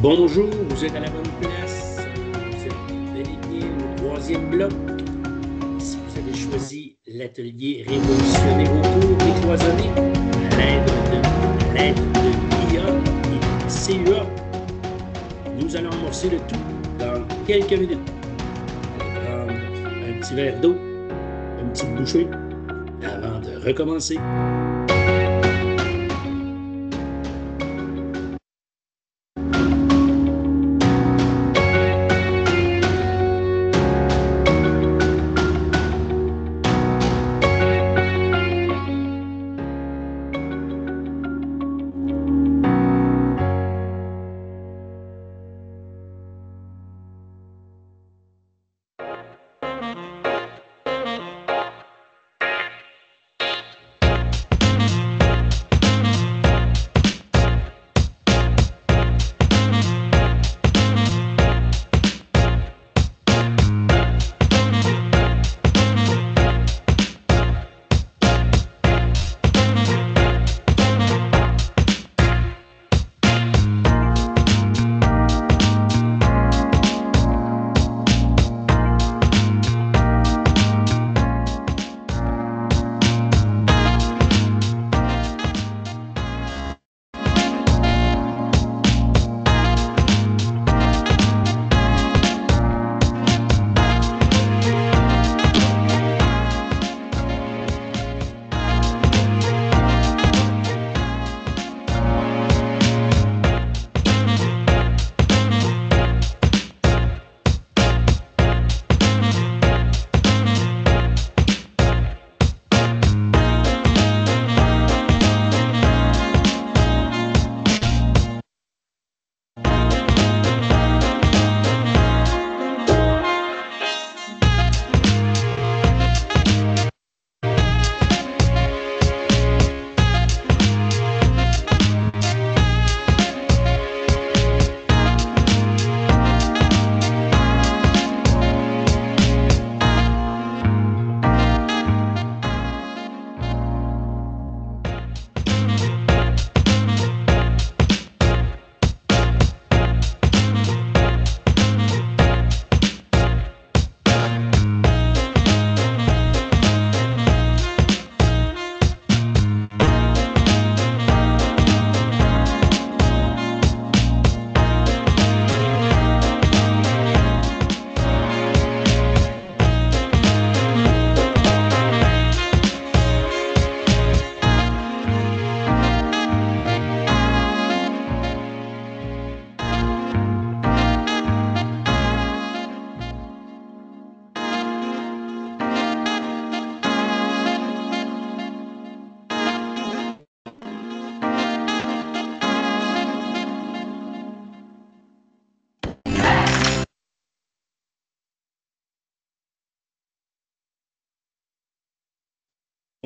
Bonjour, vous êtes à la bonne place. Vous êtes bel et bien au troisième bloc. Si vous avez choisi l'atelier Révolutionner vos cours décloisonnés à l'aide de l'IA et de la CUA, nous allons amorcer le tout dans quelques minutes. Allez prendre un petit verre d'eau, une petite bouchée avant de recommencer.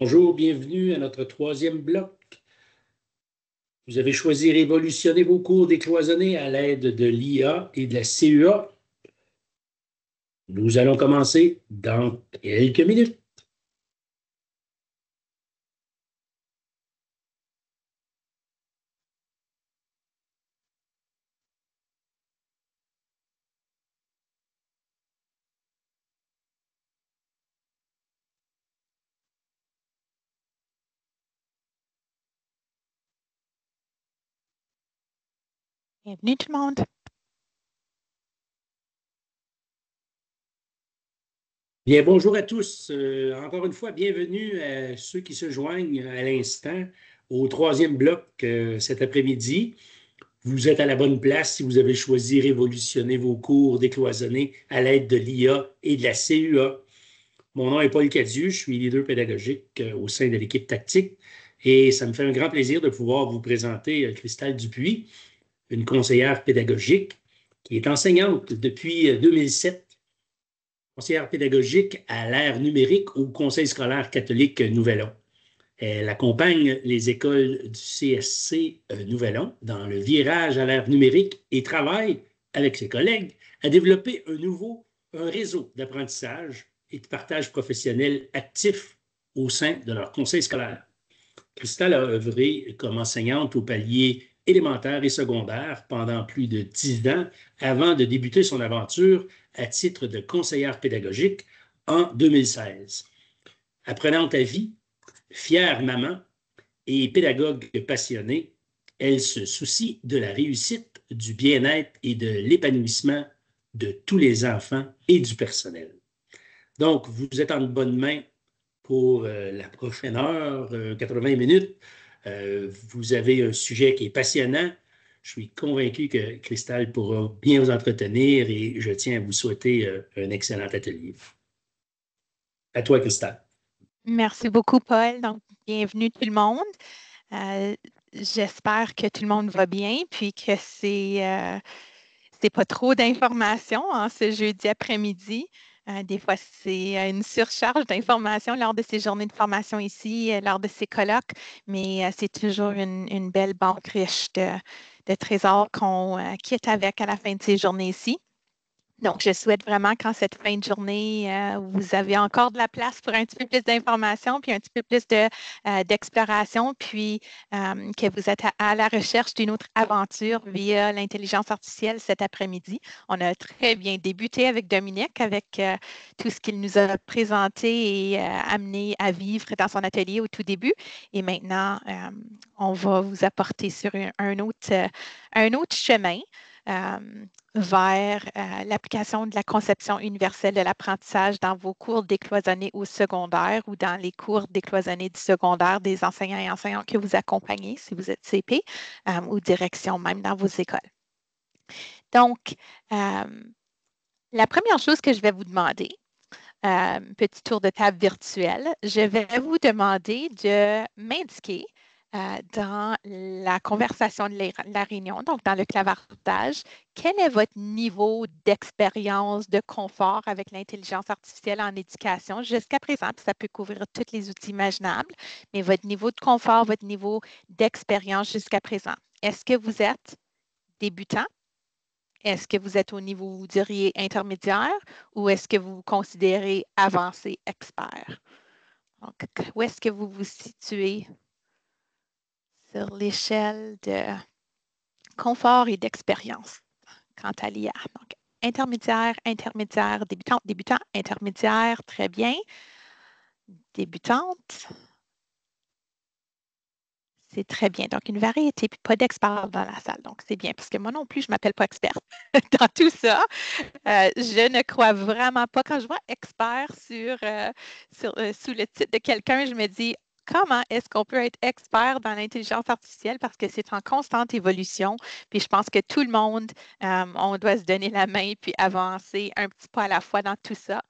Bonjour, bienvenue à notre troisième bloc. Vous avez choisi Révolutionner vos cours décloisonnés à l'aide de l'IA et de la CUA. Nous allons commencer dans quelques minutes. Bienvenue tout le monde. Bien, bonjour à tous. Encore une fois, bienvenue à ceux qui se joignent à l'instant au troisième bloc cet après-midi. Vous êtes à la bonne place si vous avez choisi Révolutionner vos cours décloisonnés à l'aide de l'IA et de la CUA. Mon nom est Paul Cadieux, je suis leader pédagogique au sein de l'équipe tactique et ça me fait un grand plaisir de pouvoir vous présenter Christelle Dupuis, une conseillère pédagogique qui est enseignante depuis 2007, conseillère pédagogique à l'ère numérique au Conseil scolaire catholique Nouvel-An. Elle accompagne les écoles du CSC Nouvel-An dans le virage à l'ère numérique et travaille avec ses collègues à développer un réseau d'apprentissage et de partage professionnel actif au sein de leur conseil scolaire. Christelle a œuvré comme enseignante au palier élémentaire et secondaire pendant plus de 10 ans avant de débuter son aventure à titre de conseillère pédagogique en 2016. Apprenante à vie, fière maman et pédagogue passionnée, elle se soucie de la réussite, du bien-être et de l'épanouissement de tous les enfants et du personnel. Donc, vous êtes en bonne main pour la prochaine heure, 80 minutes. Vous avez un sujet qui est passionnant. Je suis convaincu que Cristal pourra bien vous entretenir et je tiens à vous souhaiter un excellent atelier. À toi, Cristal. Merci beaucoup, Paul. Donc, bienvenue tout le monde. J'espère que tout le monde va bien, puis que c'est pas trop d'informations en ce jeudi après-midi. Des fois, c'est une surcharge d'informations lors de ces journées de formation ici, lors de ces colloques, mais c'est toujours une belle banque riche de trésors qu'on quitte avec à la fin de ces journées ici. Donc, je souhaite vraiment qu'en cette fin de journée, vous avez encore de la place pour un petit peu plus d'informations, puis un petit peu plus d'exploration, puis que vous êtes à la recherche d'une autre aventure via l'intelligence artificielle cet après-midi. On a très bien débuté avec Dominique, avec tout ce qu'il nous a présenté et amené à vivre dans son atelier au tout début. Et maintenant, on va vous apporter sur un autre chemin. Vers l'application de la conception universelle de l'apprentissage dans vos cours décloisonnés au secondaire ou dans les cours décloisonnés du secondaire des enseignants et enseignantes que vous accompagnez si vous êtes CP ou direction même dans vos écoles. Donc, la première chose que je vais vous demander, petit tour de table virtuel, je vais vous demander de m'indiquer dans la conversation de la réunion, donc dans le clavardage, quel est votre niveau d'expérience, de confort avec l'intelligence artificielle en éducation jusqu'à présent? Puis ça peut couvrir tous les outils imaginables, mais votre niveau de confort, votre niveau d'expérience jusqu'à présent. Est-ce que vous êtes débutant? Est-ce que vous êtes au niveau, vous diriez, intermédiaire ou est-ce que vous vous considérez avancé, expert? Donc, où est-ce que vous vous situez sur l'échelle de confort et d'expérience quant à l'IA? Donc, intermédiaire, intermédiaire, débutant, débutant, intermédiaire, très bien. Débutante, c'est très bien. Donc, une variété, puis pas d'experts dans la salle. Donc, c'est bien parce que moi non plus, je ne m'appelle pas experte dans tout ça. Je ne crois vraiment pas. Quand je vois expert sous le titre de quelqu'un, je me dis comment est-ce qu'on peut être expert dans l'intelligence artificielle parce que c'est en constante évolution. Puis je pense que tout le monde, on doit se donner la main puis avancer un petit pas à la fois dans tout ça.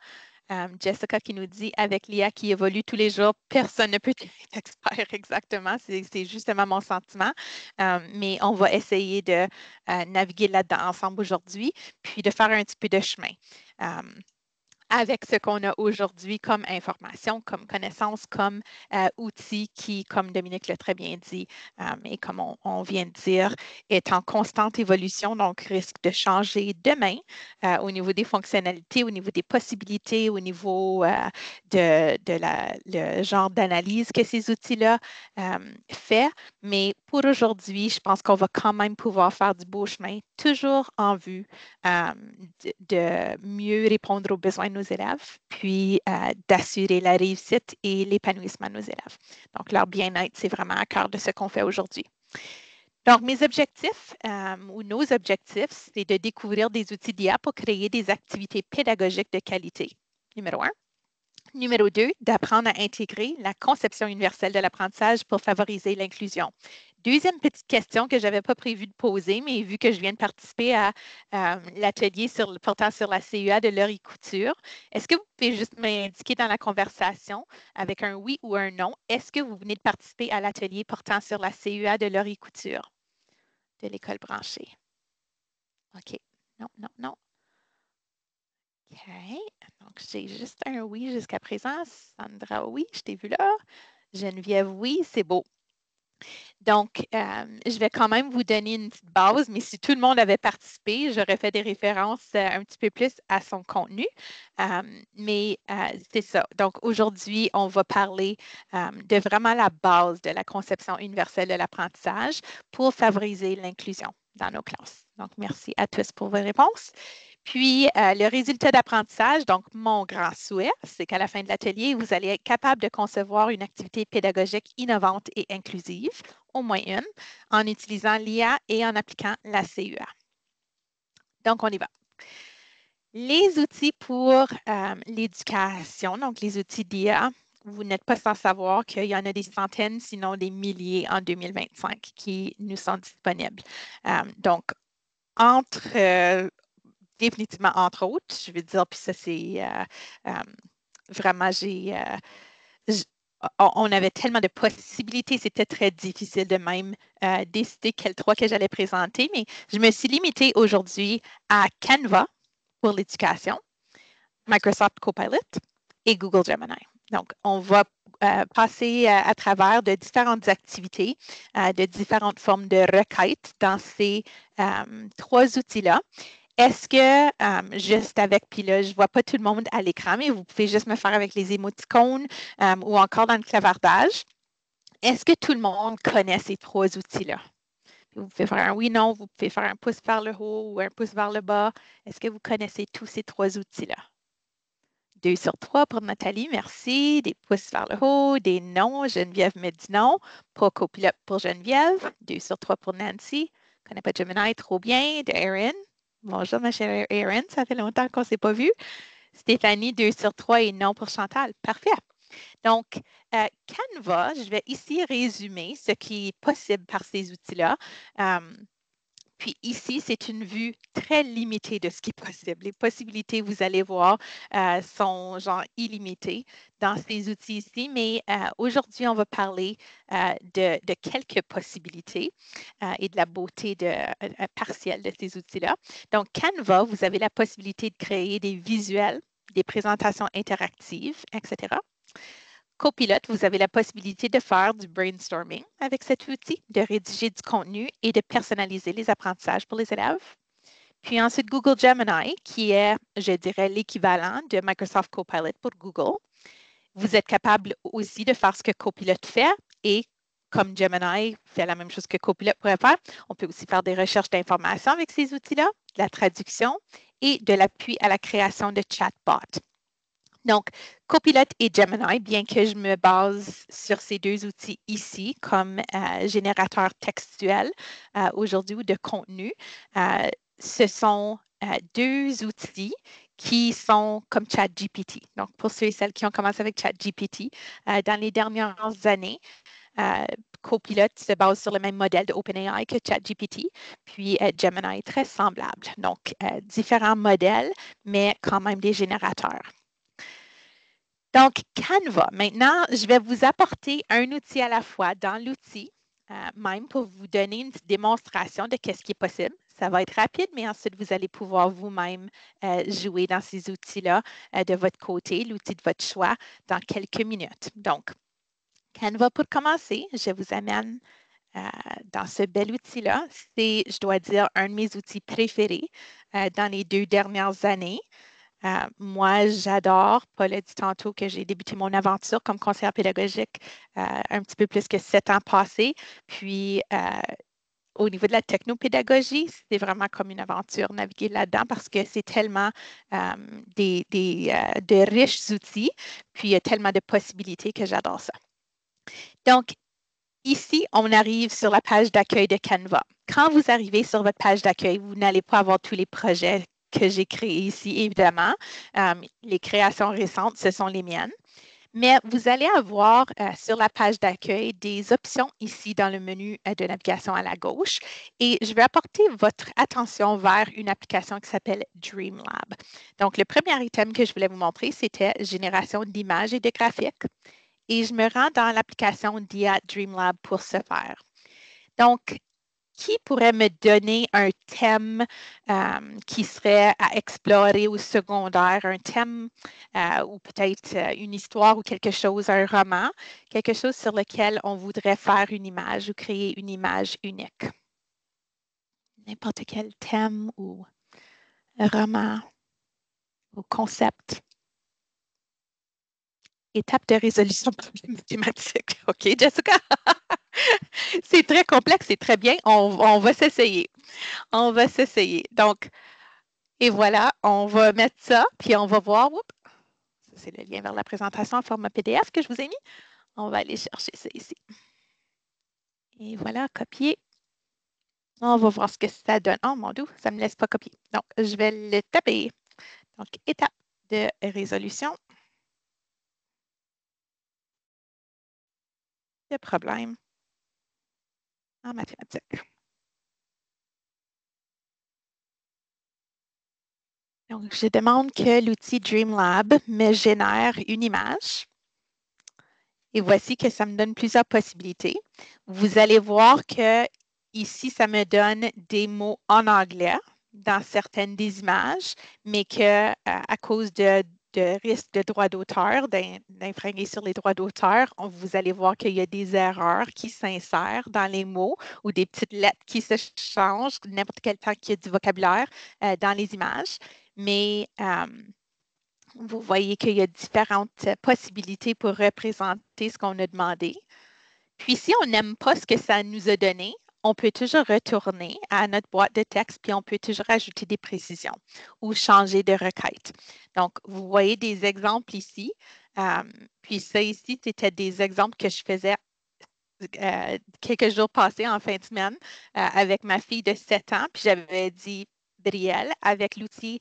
Jessica qui nous dit avec l'IA qui évolue tous les jours, personne ne peut être expert exactement. C'est justement mon sentiment. Mais on va essayer de naviguer là-dedans ensemble aujourd'hui, puis de faire un petit peu de chemin. Avec ce qu'on a aujourd'hui comme information, comme connaissance, comme outil qui, comme Dominique l'a très bien dit, et comme on vient de dire, est en constante évolution, donc risque de changer demain au niveau des fonctionnalités, au niveau des possibilités, au niveau le genre d'analyse que ces outils-là fait. Mais pour aujourd'hui, je pense qu'on va quand même pouvoir faire du beau chemin, toujours en vue de mieux répondre aux besoins de nos élèves, puis d'assurer la réussite et l'épanouissement de nos élèves. Donc, leur bien-être, c'est vraiment à cœur de ce qu'on fait aujourd'hui. Donc, mes objectifs ou nos objectifs, c'est de découvrir des outils d'IA pour créer des activités pédagogiques de qualité. Numéro 1. Numéro 2, d'apprendre à intégrer la conception universelle de l'apprentissage pour favoriser l'inclusion. Deuxième petite question que je n'avais pas prévu de poser, mais vu que je viens de participer à l'atelier portant sur la CEA de Laurie Couture, est-ce que vous pouvez juste m'indiquer dans la conversation avec un oui ou un non, est-ce que vous venez de participer à l'atelier portant sur la CEA de Laurie Couture de l'école branchée? OK. Non, non, non. OK. Donc, j'ai juste un oui jusqu'à présent. Sandra, oui, je t'ai vu là. Geneviève, oui, c'est beau. Donc, je vais quand même vous donner une petite base, mais si tout le monde avait participé, j'aurais fait des références un petit peu plus à son contenu. Mais c'est ça. Donc, aujourd'hui, on va parler de vraiment la base de la conception universelle de l'apprentissage pour favoriser l'inclusion dans nos classes. Donc, merci à tous pour vos réponses. Puis, le résultat d'apprentissage, donc mon grand souhait, c'est qu'à la fin de l'atelier, vous allez être capable de concevoir une activité pédagogique innovante et inclusive, au moins une, en utilisant l'IA et en appliquant la CUA. Donc, on y va. Les outils pour l'éducation, donc les outils d'IA, vous n'êtes pas sans savoir qu'il y en a des centaines, sinon des milliers en 2025 qui nous sont disponibles. Donc, définitivement entre autres, je veux dire, puis ça c'est vraiment, on avait tellement de possibilités, c'était très difficile de même décider quels trois que j'allais présenter, mais je me suis limitée aujourd'hui à Canva pour l'éducation, Microsoft Copilot et Google Gemini. Donc, on va passer à travers de différentes activités, de différentes formes de requêtes dans ces trois outils-là. Est-ce que juste avec, puis là, je ne vois pas tout le monde à l'écran, mais vous pouvez juste me faire avec les émoticônes ou encore dans le clavardage. Est-ce que tout le monde connaît ces trois outils-là? Vous pouvez faire un oui, non, vous pouvez faire un pouce vers le haut ou un pouce vers le bas. Est-ce que vous connaissez tous ces trois outils-là? 2 sur 3 pour Nathalie, merci. Des pouces vers le haut, des non. Geneviève me dit non. Pas copilote pour Geneviève. 2 sur 3 pour Nancy. Je ne connais pas Gemini, trop bien. De Erin. Bonjour, ma chère Erin, ça fait longtemps qu'on ne s'est pas vu. Stéphanie, 2 sur 3 et non pour Chantal. Parfait. Donc, Canva, je vais ici résumer ce qui est possible par ces outils-là. Puis ici, c'est une vue très limitée de ce qui est possible. Les possibilités, vous allez voir, sont genre illimitées dans ces outils ici, mais aujourd'hui, on va parler de quelques possibilités et de la beauté partielle de ces outils-là. Donc, Canva, vous avez la possibilité de créer des visuels, des présentations interactives, etc. Copilot, vous avez la possibilité de faire du brainstorming avec cet outil, de rédiger du contenu et de personnaliser les apprentissages pour les élèves. Puis ensuite, Google Gemini, qui est, je dirais, l'équivalent de Microsoft Copilot pour Google. Vous êtes capable aussi de faire ce que Copilot fait et comme Gemini fait la même chose que Copilot pourrait faire, on peut aussi faire des recherches d'informations avec ces outils-là, de la traduction et de l'appui à la création de chatbots. Donc, Copilot et Gemini, bien que je me base sur ces deux outils ici comme générateur textuel aujourd'hui ou de contenu, ce sont deux outils qui sont comme ChatGPT. Donc, pour ceux et celles qui ont commencé avec ChatGPT, dans les dernières années, Copilot se base sur le même modèle de OpenAI que ChatGPT, puis Gemini est très semblable. Donc, différents modèles, mais quand même des générateurs. Donc, Canva. Maintenant, je vais vous apporter un outil à la fois dans l'outil, même pour vous donner une petite démonstration de ce qui est possible. Ça va être rapide, mais ensuite, vous allez pouvoir vous-même jouer dans ces outils-là de votre côté, l'outil de votre choix, dans quelques minutes. Donc, Canva, pour commencer, je vous amène dans ce bel outil-là. C'est, je dois dire, un de mes outils préférés dans les 2 dernières années. Moi, j'adore, Paul a dit tantôt que j'ai débuté mon aventure comme conseillère pédagogique un petit peu plus que 7 ans passés. Puis, au niveau de la technopédagogie, c'est vraiment comme une aventure naviguer là-dedans parce que c'est tellement de riches outils, puis il y a tellement de possibilités que j'adore ça. Donc, ici, on arrive sur la page d'accueil de Canva. Quand vous arrivez sur votre page d'accueil, vous n'allez pas avoir tous les projets que j'ai créés ici, évidemment. Les créations récentes, ce sont les miennes. Mais vous allez avoir sur la page d'accueil des options ici dans le menu de navigation à la gauche. Et je vais apporter votre attention vers une application qui s'appelle Dreamlab. Donc, le premier item que je voulais vous montrer, c'était génération d'images et de graphiques. Et je me rends dans l'application d'IA Dreamlab pour ce faire. Donc, qui pourrait me donner un thème qui serait à explorer au secondaire, un thème ou peut-être une histoire ou quelque chose, un roman, quelque chose sur lequel on voudrait faire une image ou créer une image unique? N'importe quel thème ou roman ou concept. Étape de résolution de problème mathématique. OK, Jessica? C'est très complexe, c'est très bien. On va s'essayer. On va s'essayer. Donc, et voilà, on va mettre ça, puis on va voir. Oups, c'est le lien vers la présentation en format PDF que je vous ai mis. On va aller chercher ça ici. Et voilà, copier. On va voir ce que ça donne. Oh mon Dieu, ça ne me laisse pas copier. Donc, je vais le taper. Donc, étape de résolution. Le problème en mathématiques. Donc, je demande que l'outil Dreamlab me génère une image. Et voici que ça me donne plusieurs possibilités. Vous allez voir que ici, ça me donne des mots en anglais dans certaines des images, mais que à cause de risque de droit d'auteur, d'infringir sur les droits d'auteur, vous allez voir qu'il y a des erreurs qui s'insèrent dans les mots ou des petites lettres qui se changent, n'importe quel temps qu'il y a du vocabulaire dans les images. Mais vous voyez qu'il y a différentes possibilités pour représenter ce qu'on a demandé. Puis, si on n'aime pas ce que ça nous a donné, on peut toujours retourner à notre boîte de texte, puis on peut toujours ajouter des précisions ou changer de requête. Donc, vous voyez des exemples ici. Puis ça ici, c'était des exemples que je faisais quelques jours passés en fin de semaine avec ma fille de 7 ans. Puis j'avais dit Brielle avec l'outil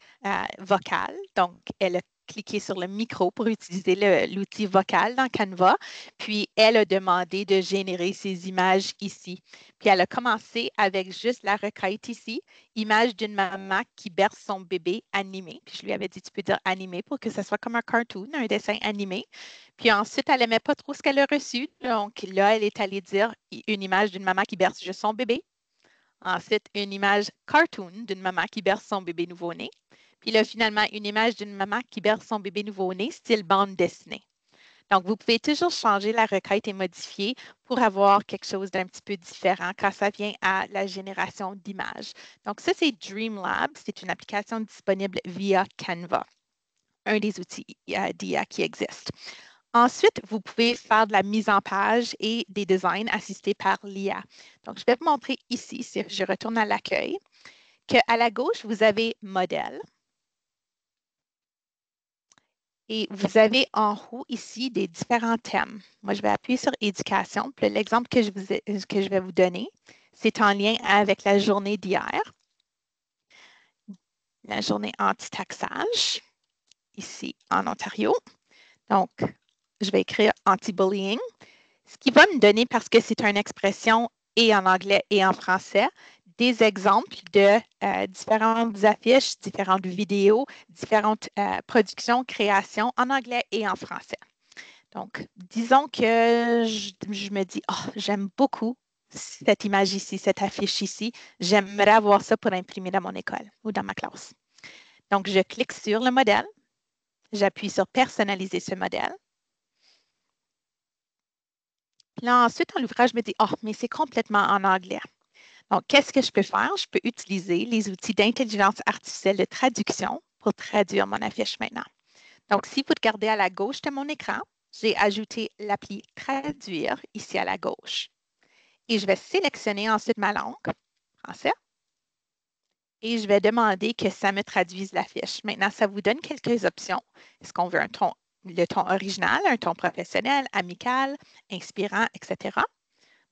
vocal. Donc, elle a cliqué sur le micro pour utiliser l'outil vocal dans Canva. Puis, elle a demandé de générer ces images ici. Puis, elle a commencé avec juste la requête ici, image d'une maman qui berce son bébé animé. Puis, je lui avais dit, tu peux dire animé pour que ce soit comme un cartoon, un dessin animé. Puis ensuite, elle n'aimait pas trop ce qu'elle a reçu. Donc là, elle est allée dire une image d'une maman qui berce juste son bébé. Ensuite, une image cartoon d'une maman qui berce son bébé nouveau-né. Puis là, finalement, une image d'une maman qui berce son bébé nouveau-né, style bande dessinée. Donc, vous pouvez toujours changer la requête et modifier pour avoir quelque chose d'un petit peu différent quand ça vient à la génération d'images. Donc, ça, c'est Dreamlab. C'est une application disponible via Canva, un des outils d'IA qui existe. Ensuite, vous pouvez faire de la mise en page et des designs assistés par l'IA. Donc, je vais vous montrer ici, si je retourne à l'accueil, qu'à la gauche, vous avez modèle. Et vous avez en haut ici des différents thèmes. Moi, je vais appuyer sur éducation. Puis l'exemple que je vais vous donner, c'est en lien avec la journée d'hier, la journée anti-taxage, ici en Ontario. Donc, je vais écrire anti-bullying. Ce qui va me donner, parce que c'est une expression et en anglais et en français, des exemples de différentes affiches, différentes vidéos, différentes productions, créations en anglais et en français. Donc, disons que je me dis, oh, j'aime beaucoup cette image ici, cette affiche ici. J'aimerais avoir ça pour imprimer dans mon école ou dans ma classe. Donc, je clique sur le modèle. J'appuie sur personnaliser ce modèle. Là, ensuite, dans l'ouvrage, je me dis, oh, mais c'est complètement en anglais. Donc, qu'est-ce que je peux faire? Je peux utiliser les outils d'intelligence artificielle de traduction pour traduire mon affiche maintenant. Donc, si vous regardez à la gauche de mon écran, j'ai ajouté l'appli Traduire ici à la gauche. Et je vais sélectionner ensuite ma langue, français, et je vais demander que ça me traduise l'affiche. Maintenant, ça vous donne quelques options. Est-ce qu'on veut le ton original, un ton professionnel, amical, inspirant, etc.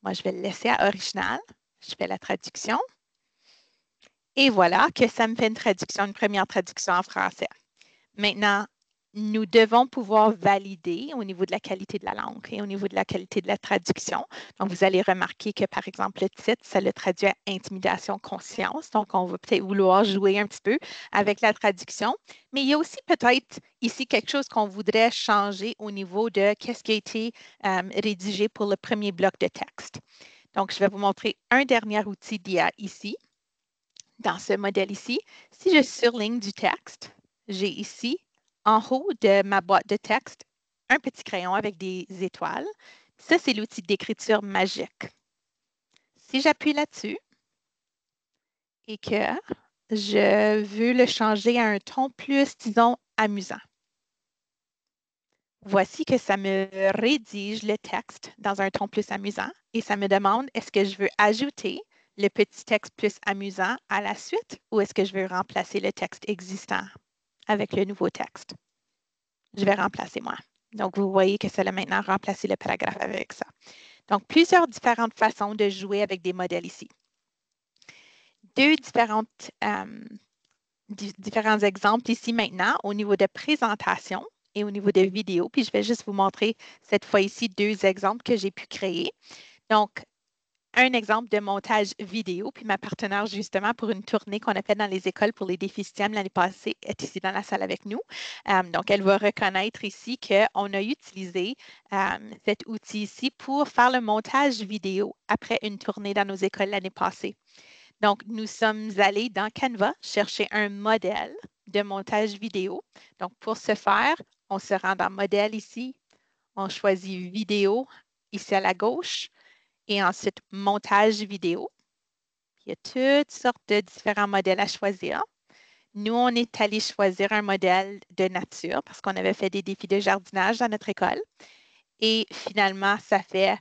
Moi, je vais le laisser à original. Je fais la traduction. Et voilà que ça me fait une première traduction en français. Maintenant, nous devons pouvoir valider au niveau de la qualité de la langue et au niveau de la qualité de la traduction. Donc, vous allez remarquer que, par exemple, le titre, ça le traduit à intimidation conscience. Donc, on va peut-être vouloir jouer un petit peu avec la traduction. Mais il y a aussi peut-être ici quelque chose qu'on voudrait changer au niveau de qu'est-ce qui a été rédigé pour le premier bloc de texte. Donc, je vais vous montrer un dernier outil d'IA ici, dans ce modèle ici. Si je surligne du texte, j'ai ici, en haut de ma boîte de texte, un petit crayon avec des étoiles. Ça, c'est l'outil d'écriture magique. Si j'appuie là-dessus et que je veux le changer à un ton plus, disons, amusant, voici que ça me rédige le texte dans un ton plus amusant et ça me demande est-ce que je veux ajouter le petit texte plus amusant à la suite ou est-ce que je veux remplacer le texte existant avec le nouveau texte? Je vais remplacer moi. Donc, vous voyez que ça a maintenant remplacé le paragraphe avec ça. Donc, plusieurs différentes façons de jouer avec des modèles ici. Deux différents exemples ici maintenant au niveau de présentation et au niveau de vidéo. Puis, je vais juste vous montrer cette fois ici deux exemples que j'ai pu créer. Donc, un exemple de montage vidéo, puis ma partenaire justement pour une tournée qu'on a faite dans les écoles pour les défis STEM l'année passée est ici dans la salle avec nous. Donc, elle va reconnaître ici qu'on a utilisé cet outil ici pour faire le montage vidéo après une tournée dans nos écoles l'année passée. Donc, nous sommes allés dans Canva chercher un modèle de montage vidéo. Donc, pour ce faire, on se rend dans Modèle ici, on choisit Vidéo ici à la gauche et ensuite Montage vidéo. Il y a toutes sortes de différents modèles à choisir. Nous, on est allé choisir un modèle de nature parce qu'on avait fait des défis de jardinage dans notre école. Et finalement, ça fait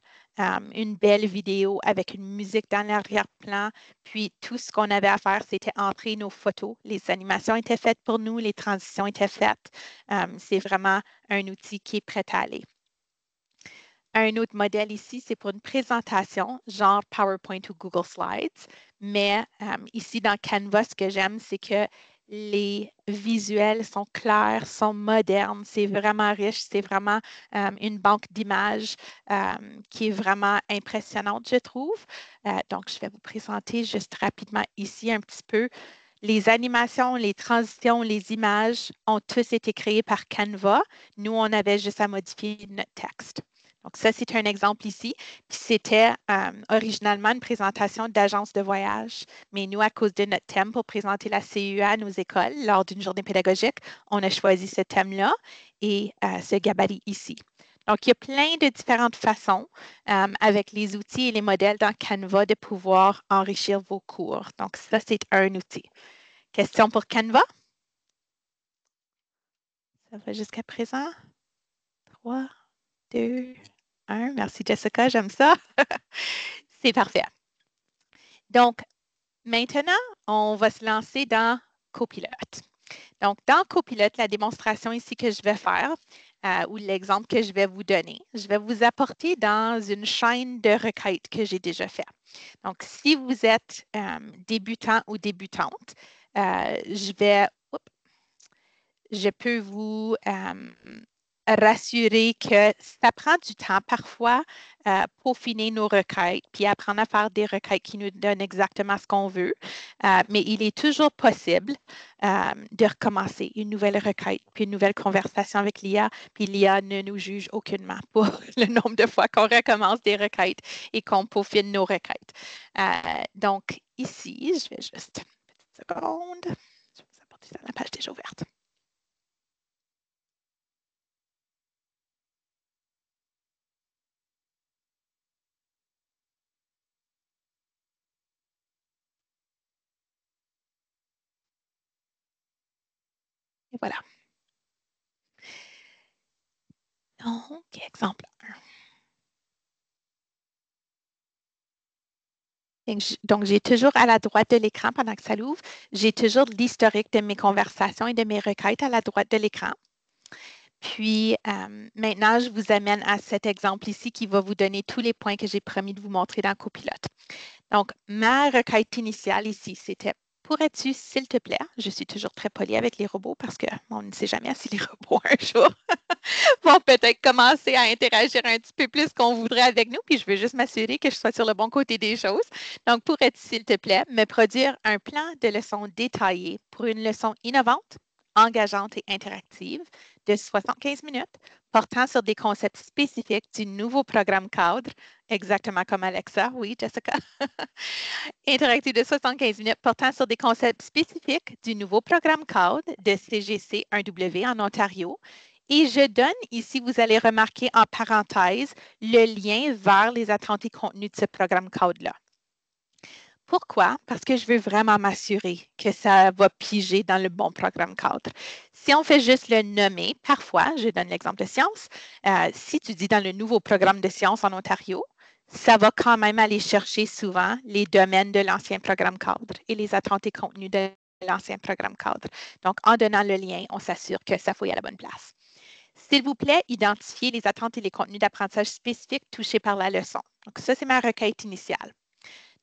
une belle vidéo avec une musique dans l'arrière-plan. Puis, tout ce qu'on avait à faire, c'était entrer nos photos. Les animations étaient faites pour nous, les transitions étaient faites. C'est vraiment un outil qui est prêt à aller. Un autre modèle ici, c'est pour une présentation, genre PowerPoint ou Google Slides. Mais ici, dans Canva, ce que j'aime, c'est que les visuels sont clairs, sont modernes, c'est vraiment riche, c'est vraiment une banque d'images qui est vraiment impressionnante, je trouve. Donc, je vais vous présenter juste rapidement ici un petit peu. Les animations, les transitions, les images ont tous été créées par Canva. Nous, on avait juste à modifier notre texte. Donc, ça, c'est un exemple ici. Puis, c'était originalement une présentation d'agence de voyage. Mais nous, à cause de notre thème pour présenter la CUA à nos écoles lors d'une journée pédagogique, on a choisi ce thème-là et ce gabarit ici. Donc, il y a plein de différentes façons avec les outils et les modèles dans Canva de pouvoir enrichir vos cours. Donc, ça, c'est un outil. Question pour Canva? Ça va jusqu'à présent? 3, 2, 1. Merci, Jessica. J'aime ça. C'est parfait. Donc, maintenant, on va se lancer dans Copilot. Donc, dans Copilot, la démonstration ici que je vais faire, ou l'exemple que je vais vous donner, je vais vous apporter dans une chaîne de requêtes que j'ai déjà fait. Donc, si vous êtes débutant ou débutante, je peux vous rassurer que ça prend du temps parfois pour finir nos requêtes, puis apprendre à faire des requêtes qui nous donnent exactement ce qu'on veut. Mais il est toujours possible de recommencer une nouvelle requête, puis une nouvelle conversation avec l'IA, puis l'IA ne nous juge aucunement pour le nombre de fois qu'on recommence des requêtes et qu'on peaufine nos requêtes. Donc, ici, je vais juste une petite seconde. Je vais vous apporter ça à la page déjà ouverte. Et voilà. Donc, exemple 1. Donc, j'ai toujours à la droite de l'écran, pendant que ça l'ouvre, j'ai toujours l'historique de mes conversations et de mes requêtes à la droite de l'écran. Puis, maintenant, je vous amène à cet exemple ici qui va vous donner tous les points que j'ai promis de vous montrer dans Copilot. Donc, ma requête initiale ici, c'était « Pourrais-tu, s'il te plaît », je suis toujours très polie avec les robots parce qu'on ne sait jamais si les robots, un jour, vont peut-être commencer à interagir un petit peu plus qu'on voudrait avec nous, puis je veux juste m'assurer que je sois sur le bon côté des choses. Donc, pourrais-tu, s'il te plaît, me produire un plan de leçon détaillé pour une leçon innovante engageante et interactive de 75 minutes portant sur des concepts spécifiques du nouveau programme cadre, exactement comme Alexa, oui, Jessica. Interactive de 75 minutes portant sur des concepts spécifiques du nouveau programme cadre de CGC 1W en Ontario. Et je donne ici, vous allez remarquer en parenthèse, le lien vers les attentes et contenus de ce programme cadre-là. Pourquoi? Parce que je veux vraiment m'assurer que ça va piger dans le bon programme cadre. Si on fait juste le nommer, parfois, je donne l'exemple de sciences, si tu dis dans le nouveau programme de sciences en Ontario, ça va quand même aller chercher souvent les domaines de l'ancien programme cadre et les attentes et contenus de l'ancien programme cadre. Donc, en donnant le lien, on s'assure que ça fouille à la bonne place. S'il vous plaît, identifiez les attentes et les contenus d'apprentissage spécifiques touchés par la leçon. Donc, ça, c'est ma requête initiale.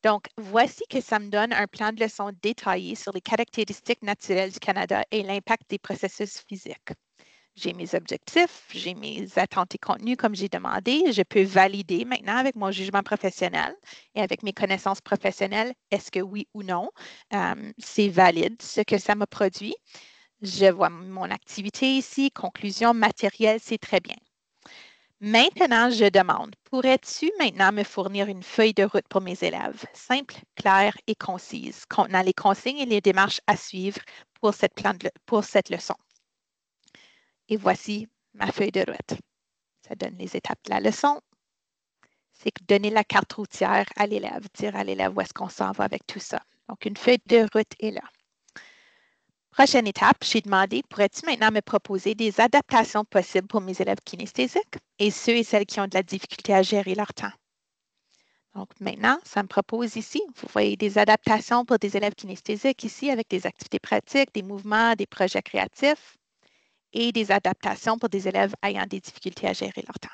Donc, voici que ça me donne un plan de leçon détaillé sur les caractéristiques naturelles du Canada et l'impact des processus physiques. J'ai mes objectifs, j'ai mes attentes et contenus comme j'ai demandé. Je peux valider maintenant avec mon jugement professionnel et avec mes connaissances professionnelles, est-ce que oui ou non, c'est valide ce que ça m'a produit. Je vois mon activité ici, conclusion matérielle, c'est très bien. Maintenant, je demande, pourrais-tu maintenant me fournir une feuille de route pour mes élèves, simple, claire et concise, contenant les consignes et les démarches à suivre pour cette leçon? Et voici ma feuille de route. Ça donne les étapes de la leçon. C'est donner la carte routière à l'élève, dire à l'élève où est-ce qu'on s'en va avec tout ça. Donc, une feuille de route est là. Prochaine étape, j'ai demandé, pourrais-tu maintenant me proposer des adaptations possibles pour mes élèves kinesthésiques et ceux et celles qui ont de la difficulté à gérer leur temps? Donc maintenant, ça me propose ici, vous voyez des adaptations pour des élèves kinesthésiques ici avec des activités pratiques, des mouvements, des projets créatifs et des adaptations pour des élèves ayant des difficultés à gérer leur temps.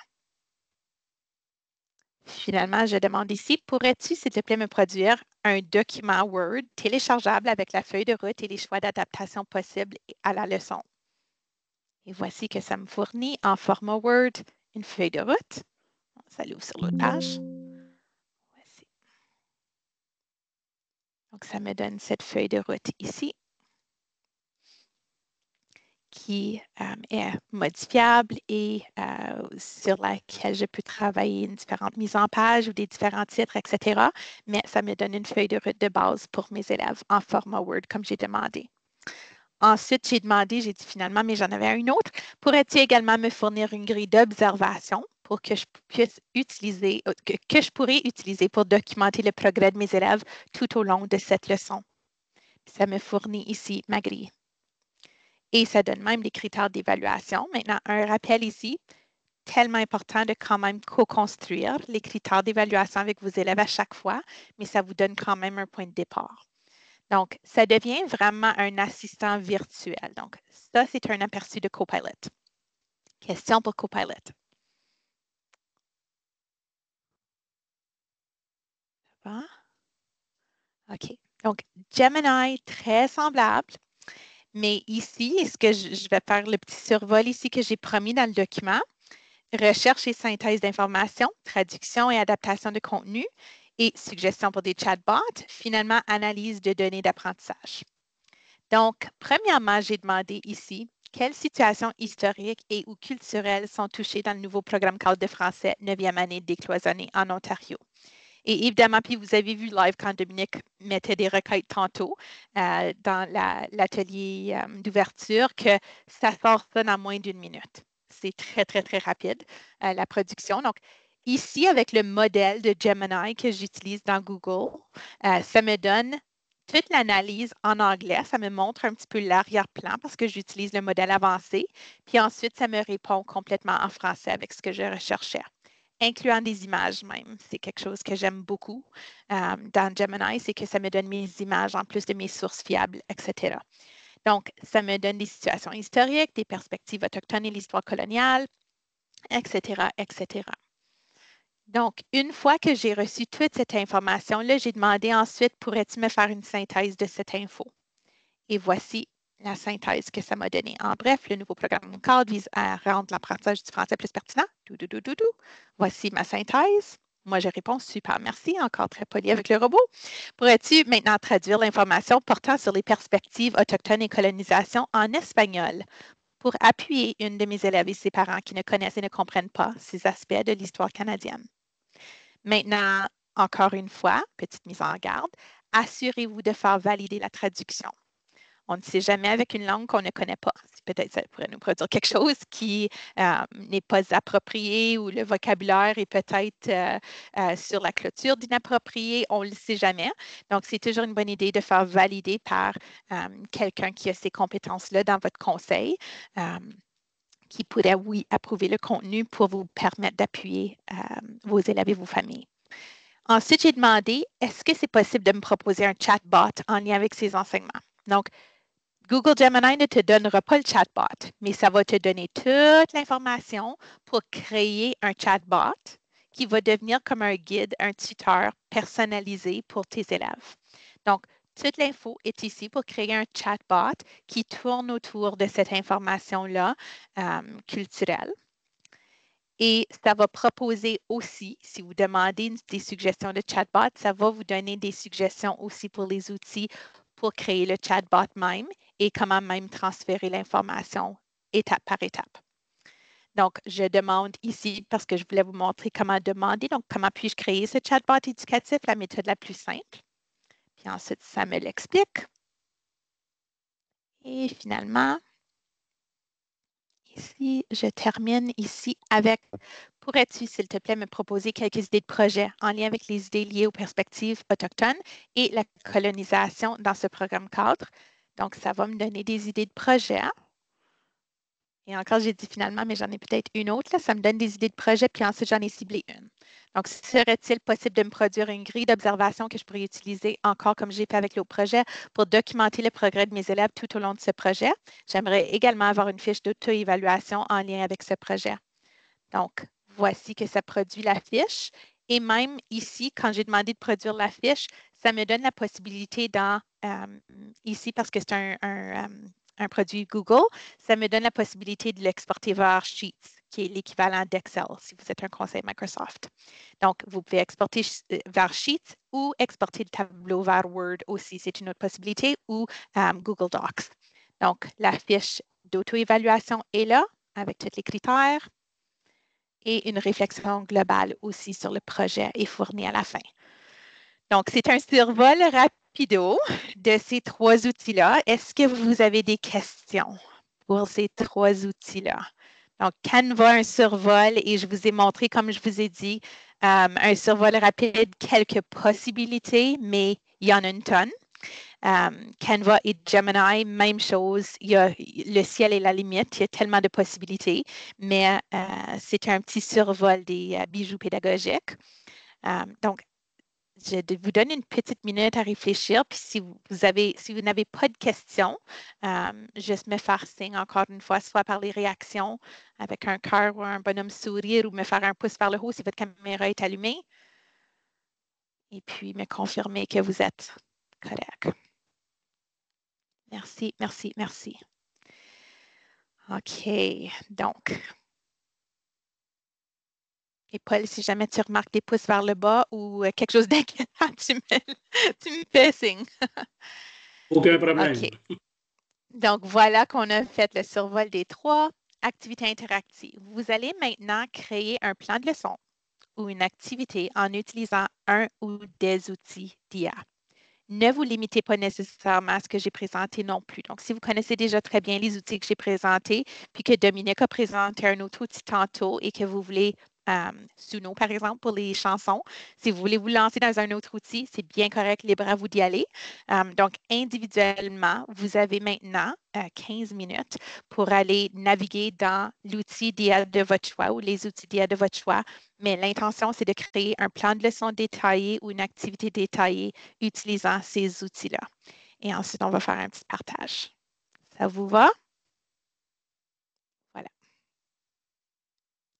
Finalement, je demande ici, pourrais-tu, s'il te plaît, me produire un document Word téléchargeable avec la feuille de route et les choix d'adaptation possibles à la leçon? Et voici que ça me fournit en format Word une feuille de route. Ça l'ouvre sur l'autre page. Voici. Donc, ça me donne cette feuille de route ici qui est modifiable et sur laquelle je peux travailler une différente mise en page ou des différents titres, etc. Mais ça me donne une feuille de route de base pour mes élèves en format Word, comme j'ai demandé. Ensuite, j'ai dit finalement, mais j'en avais une autre. Pourrais-tu également me fournir une grille d'observation pour que je puisse utiliser, que je pourrais utiliser pour documenter le progrès de mes élèves tout au long de cette leçon? Ça me fournit ici ma grille. Et ça donne même les critères d'évaluation. Maintenant, un rappel ici, tellement important de quand même co-construire les critères d'évaluation avec vos élèves à chaque fois, mais ça vous donne quand même un point de départ. Donc, ça devient vraiment un assistant virtuel. Donc, ça, c'est un aperçu de Copilot. Question pour Copilot. Bon. OK. Donc, Gemini, très semblable. Mais ici, est-ce que je vais faire le petit survol ici que j'ai promis dans le document? Recherche et synthèse d'informations, traduction et adaptation de contenu et suggestions pour des chatbots. Finalement, analyse de données d'apprentissage. Donc, premièrement, j'ai demandé ici quelles situations historiques et ou culturelles sont touchées dans le nouveau programme cadre de français 9e année décloisonné en Ontario. Et évidemment, puis vous avez vu live quand Dominique mettait des requêtes tantôt dans l'atelier d'ouverture que ça sort ça dans moins d'une minute. C'est très, très, très rapide, la production. Donc, ici, avec le modèle de Gemini que j'utilise dans Google, ça me donne toute l'analyse en anglais. Ça me montre un petit peu l'arrière-plan parce que j'utilise le modèle avancé. Puis ensuite, ça me répond complètement en français avec ce que je recherchais, incluant des images même. C'est quelque chose que j'aime beaucoup dans Gemini, c'est que ça me donne mes images en plus de mes sources fiables, etc. Donc, ça me donne des situations historiques, des perspectives autochtones et l'histoire coloniale, etc., etc. Donc, une fois que j'ai reçu toute cette information-là, j'ai demandé ensuite, pourrais-tu me faire une synthèse de cette info? Et voici la synthèse que ça m'a donnée. En bref, le nouveau programme cadre vise à rendre l'apprentissage du français plus pertinent. Voici ma synthèse. Moi, je réponds super, merci, encore très poli avec le robot. Pourrais-tu maintenant traduire l'information portant sur les perspectives autochtones et colonisation en espagnol pour appuyer une de mes élèves et ses parents qui ne connaissent et ne comprennent pas ces aspects de l'histoire canadienne? Maintenant, encore une fois, petite mise en garde, assurez-vous de faire valider la traduction. On ne sait jamais avec une langue qu'on ne connaît pas. Peut-être ça pourrait nous produire quelque chose qui n'est pas approprié ou le vocabulaire est peut-être sur la clôture d'inapproprié. On ne le sait jamais. Donc, c'est toujours une bonne idée de faire valider par quelqu'un qui a ces compétences-là dans votre conseil, qui pourrait, oui, approuver le contenu pour vous permettre d'appuyer vos élèves et vos familles. Ensuite, j'ai demandé, est-ce que c'est possible de me proposer un chatbot en lien avec ces enseignements? Donc, Google Gemini ne te donnera pas le chatbot, mais ça va te donner toute l'information pour créer un chatbot qui va devenir comme un guide, un tuteur personnalisé pour tes élèves. Donc, toute l'info est ici pour créer un chatbot qui tourne autour de cette information-là culturelle. Et ça va proposer aussi, si vous demandez des suggestions de chatbot, ça va vous donner des suggestions aussi pour les outils pour créer le chatbot même et comment même transférer l'information étape par étape. Donc, je demande ici parce que je voulais vous montrer comment demander. Donc, comment puis-je créer ce chatbot éducatif, la méthode la plus simple. Puis ensuite, ça me l'explique. Et finalement, ici, je termine ici avec pourrais-tu, s'il te plaît, me proposer quelques idées de projet en lien avec les idées liées aux perspectives autochtones et la colonisation dans ce programme cadre? Donc, ça va me donner des idées de projet. Et encore, j'ai dit finalement, mais j'en ai peut-être une autre. Là. Ça me donne des idées de projet, puis ensuite, j'en ai ciblé une. Donc, serait-il possible de me produire une grille d'observation que je pourrais utiliser encore comme j'ai fait avec l'autre projet pour documenter le progrès de mes élèves tout au long de ce projet? J'aimerais également avoir une fiche d'auto-évaluation en lien avec ce projet. Donc, voici que ça produit la fiche. Et même ici, quand j'ai demandé de produire la fiche, ça me donne la possibilité ici, parce que c'est un produit Google, ça me donne la possibilité de l'exporter vers Sheets, qui est l'équivalent d'Excel si vous êtes un conseil Microsoft. Donc, vous pouvez exporter vers Sheets ou exporter le tableau vers Word aussi, c'est une autre possibilité, ou Google Docs. Donc, la fiche d'auto-évaluation est là avec tous les critères et une réflexion globale aussi sur le projet est fournie à la fin. Donc, c'est un survol rapido de ces trois outils-là. Est-ce que vous avez des questions pour ces trois outils-là? Donc, Canva, un survol, et je vous ai montré, comme je vous ai dit, un survol rapide, quelques possibilités, mais il y en a une tonne. Canva et Gemini, même chose. Le ciel est la limite. Il y a tellement de possibilités, mais c'est un petit survol des bijoux pédagogiques. Donc, je vous donne une petite minute à réfléchir. Puis si vous n'avez pas de questions, juste me faire signe encore une fois, soit par les réactions avec un cœur ou un bonhomme sourire ou me faire un pouce vers le haut si votre caméra est allumée. Et puis me confirmer que vous êtes correct. Merci, merci, merci. OK, donc. Et Paul, si jamais tu remarques des pouces vers le bas ou quelque chose d'inquiétant, tu me fais signe. Aucun problème. OK. Donc, voilà qu'on a fait le survol des trois activités interactives. Vous allez maintenant créer un plan de leçon ou une activité en utilisant un ou des outils d'IA. Ne vous limitez pas nécessairement à ce que j'ai présenté non plus. Donc, si vous connaissez déjà très bien les outils que j'ai présentés, puis que Dominique a présenté un autre outil tantôt et que vous voulez Suno, par exemple, pour les chansons. Si vous voulez vous lancer dans un autre outil, c'est bien correct, libre à vous d'y aller. Donc, individuellement, vous avez maintenant 15 minutes pour aller naviguer dans l'outil d'IA de votre choix ou les outils d'IA de votre choix. Mais l'intention, c'est de créer un plan de leçon détaillé ou une activité détaillée utilisant ces outils-là. Et ensuite, on va faire un petit partage. Ça vous va? Voilà.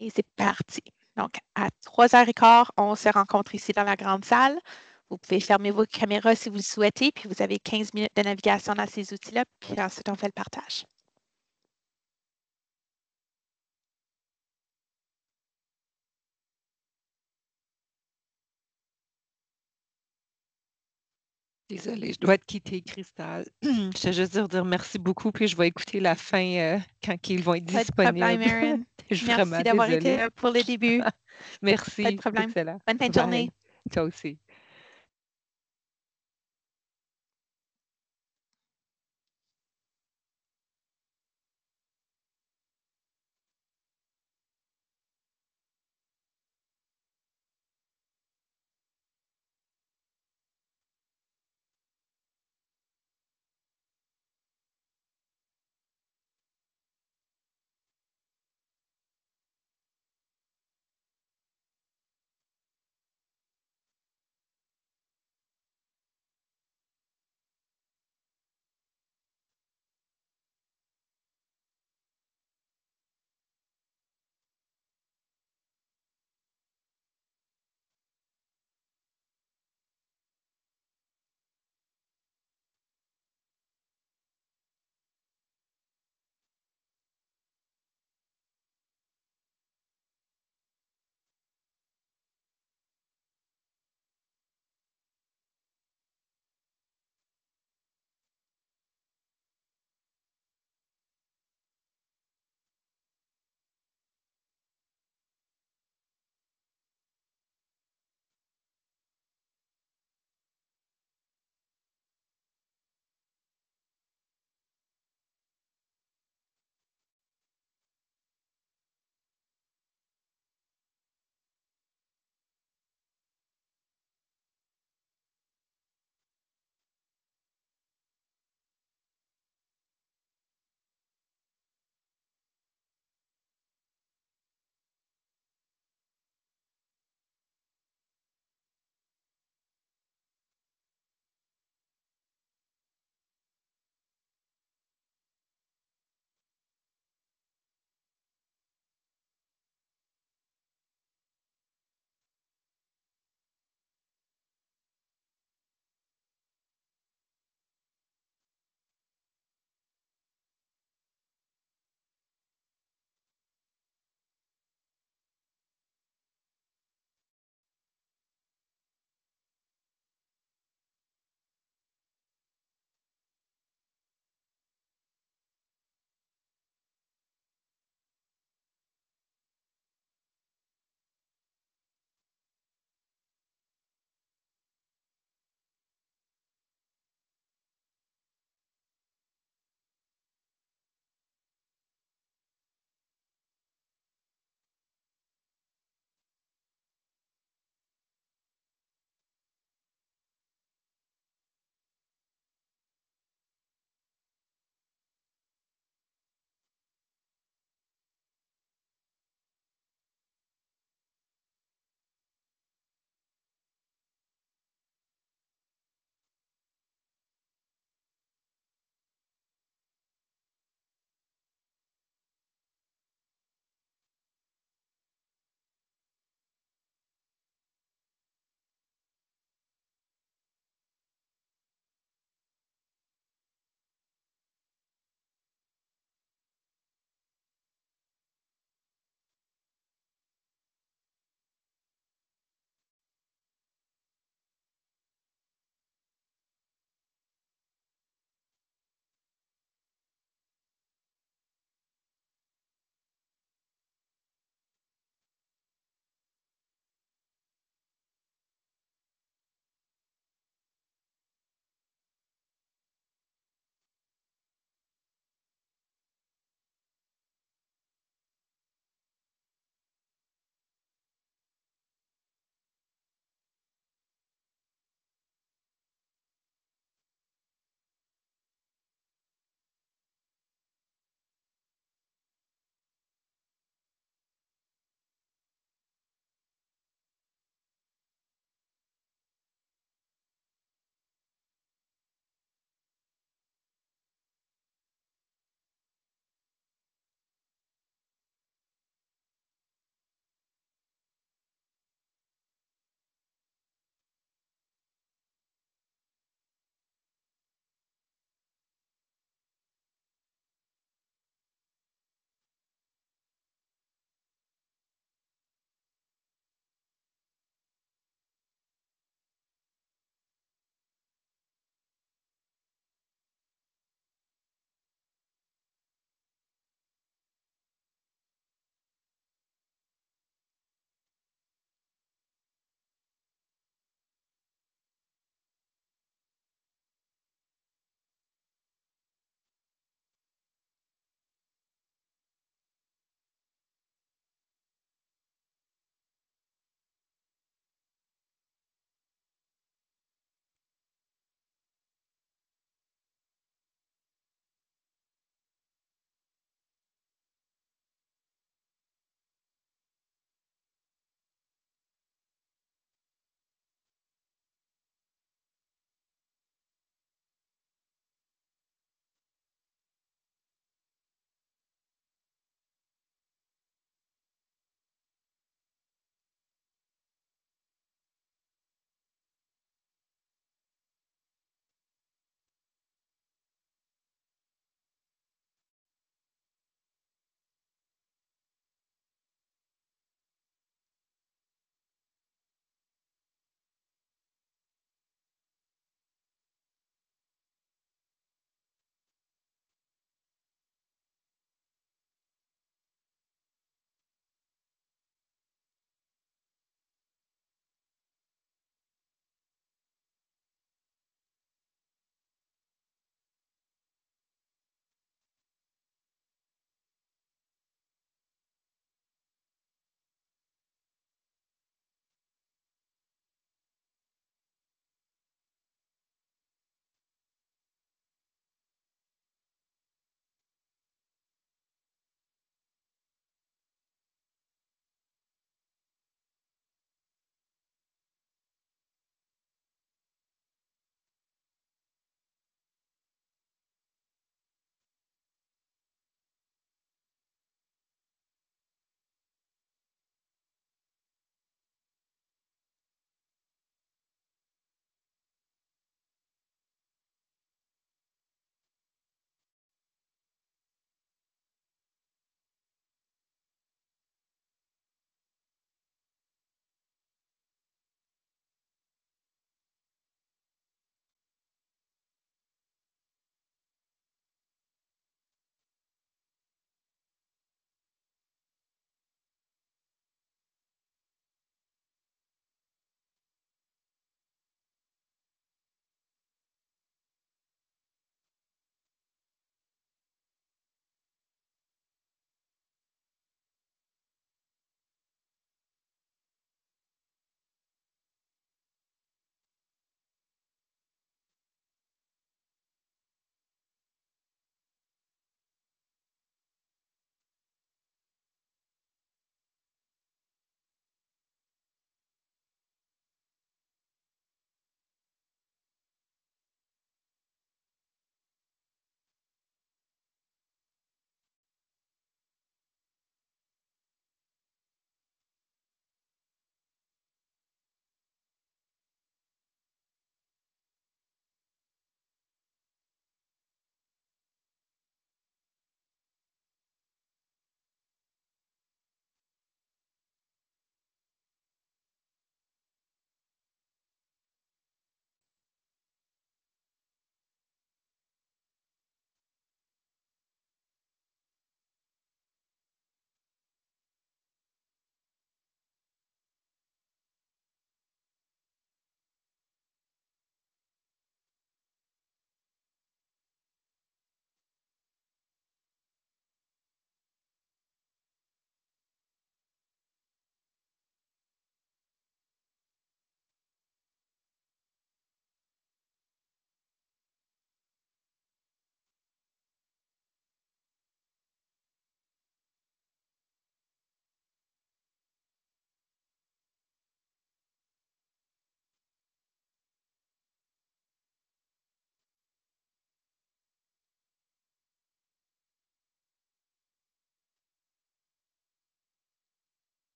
Et c'est parti. Donc, à 3h15, on se rencontre ici dans la grande salle. Vous pouvez fermer vos caméras si vous le souhaitez, puis vous avez 15 minutes de navigation dans ces outils-là, puis ensuite, on fait le partage. Désolée, je dois te quitter, Cristal. Je te juste dire merci beaucoup, puis je vais écouter la fin quand ils vont être Pas de problème, disponibles. Erin. Je suis Merci vraiment d'avoir été désolée. là pour le début. Pas de Merci, c'est problème. excellent. Bonne fin de journée. Bye. Toi aussi.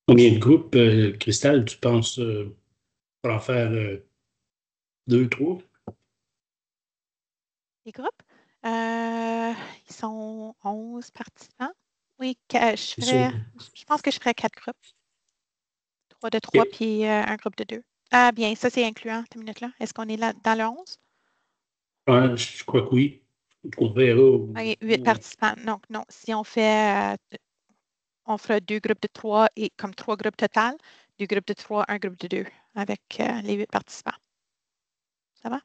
Combien de groupes, Christelle, tu penses pour en faire 2, 3? Les groupes, ils sont 11 participants. Oui, C'est ça. je pense que je ferais 4 groupes. 3 de 3 OK. puis un groupe de 2. Ah bien, ça c'est incluant, cette minute-là. Est-ce qu'on est là dans le 11? Ouais, je crois que oui. On verra. OK, 8 participants. Donc, non, si on fera 2 groupes de 3 et comme 3 groupes total, 2 groupes de 3, un groupe de 2 avec les 8 participants. Ça va?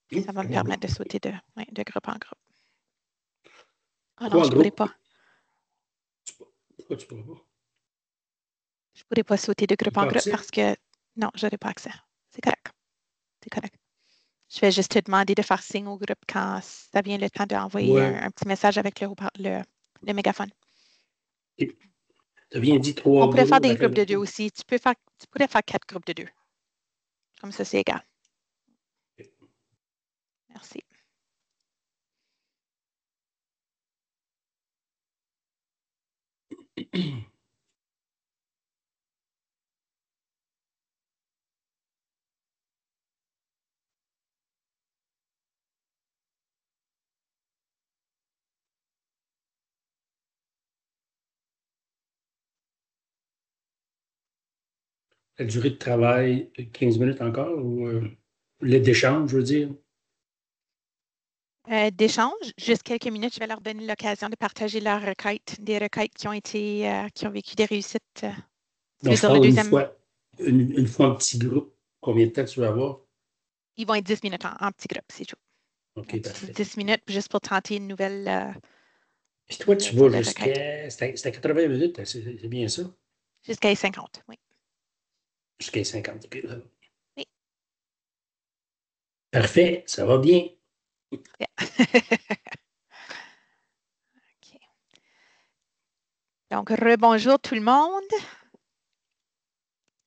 Puis ça va me permettre de sauter de groupe en groupe. Ah non, 3 je ne pourrais groupes. pas. Pourquoi tu pourras pas? Je ne pourrais pas sauter de Tu groupe n'as en pas groupe accès? parce que non, je n'aurai pas accès. C'est correct. C'est correct. Je vais juste te demander de faire signe au groupe quand ça vient le temps d'envoyer Ouais. un petit message avec le mégaphone. Tu as bien dit On 3 pourrait faire groupes. des groupes de 2 aussi. Tu pourrais faire 4 groupes de 2. Comme ça, c'est égal. Merci. La durée de travail, 15 minutes encore, ou d'échange, je veux dire. D'échange, juste quelques minutes, je vais leur donner l'occasion de partager leurs requêtes, des requêtes qui ont vécu des réussites. Tu Donc, veux je dire le parle deuxième? une fois un petit groupe. Combien de temps tu vas avoir? Ils vont être 10 minutes en petit groupe, c'est tout. OK, parfait. 10 minutes juste pour tenter une nouvelle, Puis toi, tu vas sorte de requête. c'était 80 minutes, c'est bien ça? Jusqu'à 50, oui. Jusqu'à 50. OK. Oui. Parfait, ça va bien. Yeah. OK. Donc, rebonjour tout le monde.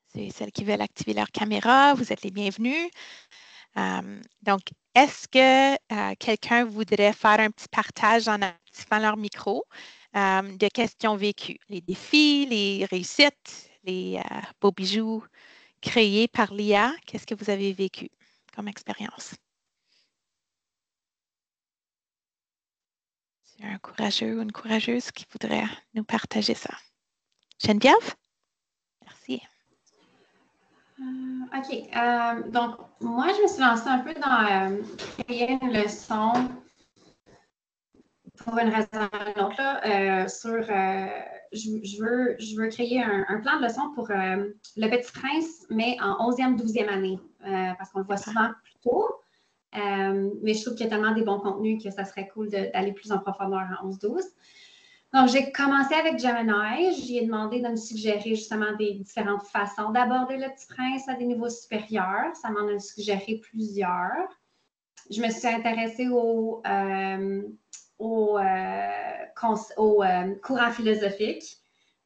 C'est celles qui veulent activer leur caméra. Vous êtes les bienvenus. Donc, est-ce que quelqu'un voudrait faire un petit partage en activant leur micro de questions vécues? Les défis, les réussites, les beaux bijoux créés par l'IA. Qu'est-ce que vous avez vécu comme expérience? C'est un courageux ou une courageuse qui voudrait nous partager ça. Geneviève? Merci. OK. Donc, moi, je me suis lancée un peu dans créer une leçon pour une raison ou une autre, là, je veux créer un plan de leçon pour Le Petit Prince, mais en 11e, 12e année, parce qu'on le voit souvent plus tôt. Mais je trouve qu'il y a tellement des bons contenus que ça serait cool d'aller plus en profondeur en 11-12. Donc, j'ai commencé avec Gemini. J'y ai demandé de me suggérer justement des différentes façons d'aborder le Petit Prince à des niveaux supérieurs. Ça m'en a suggéré plusieurs. Je me suis intéressée au courant philosophique,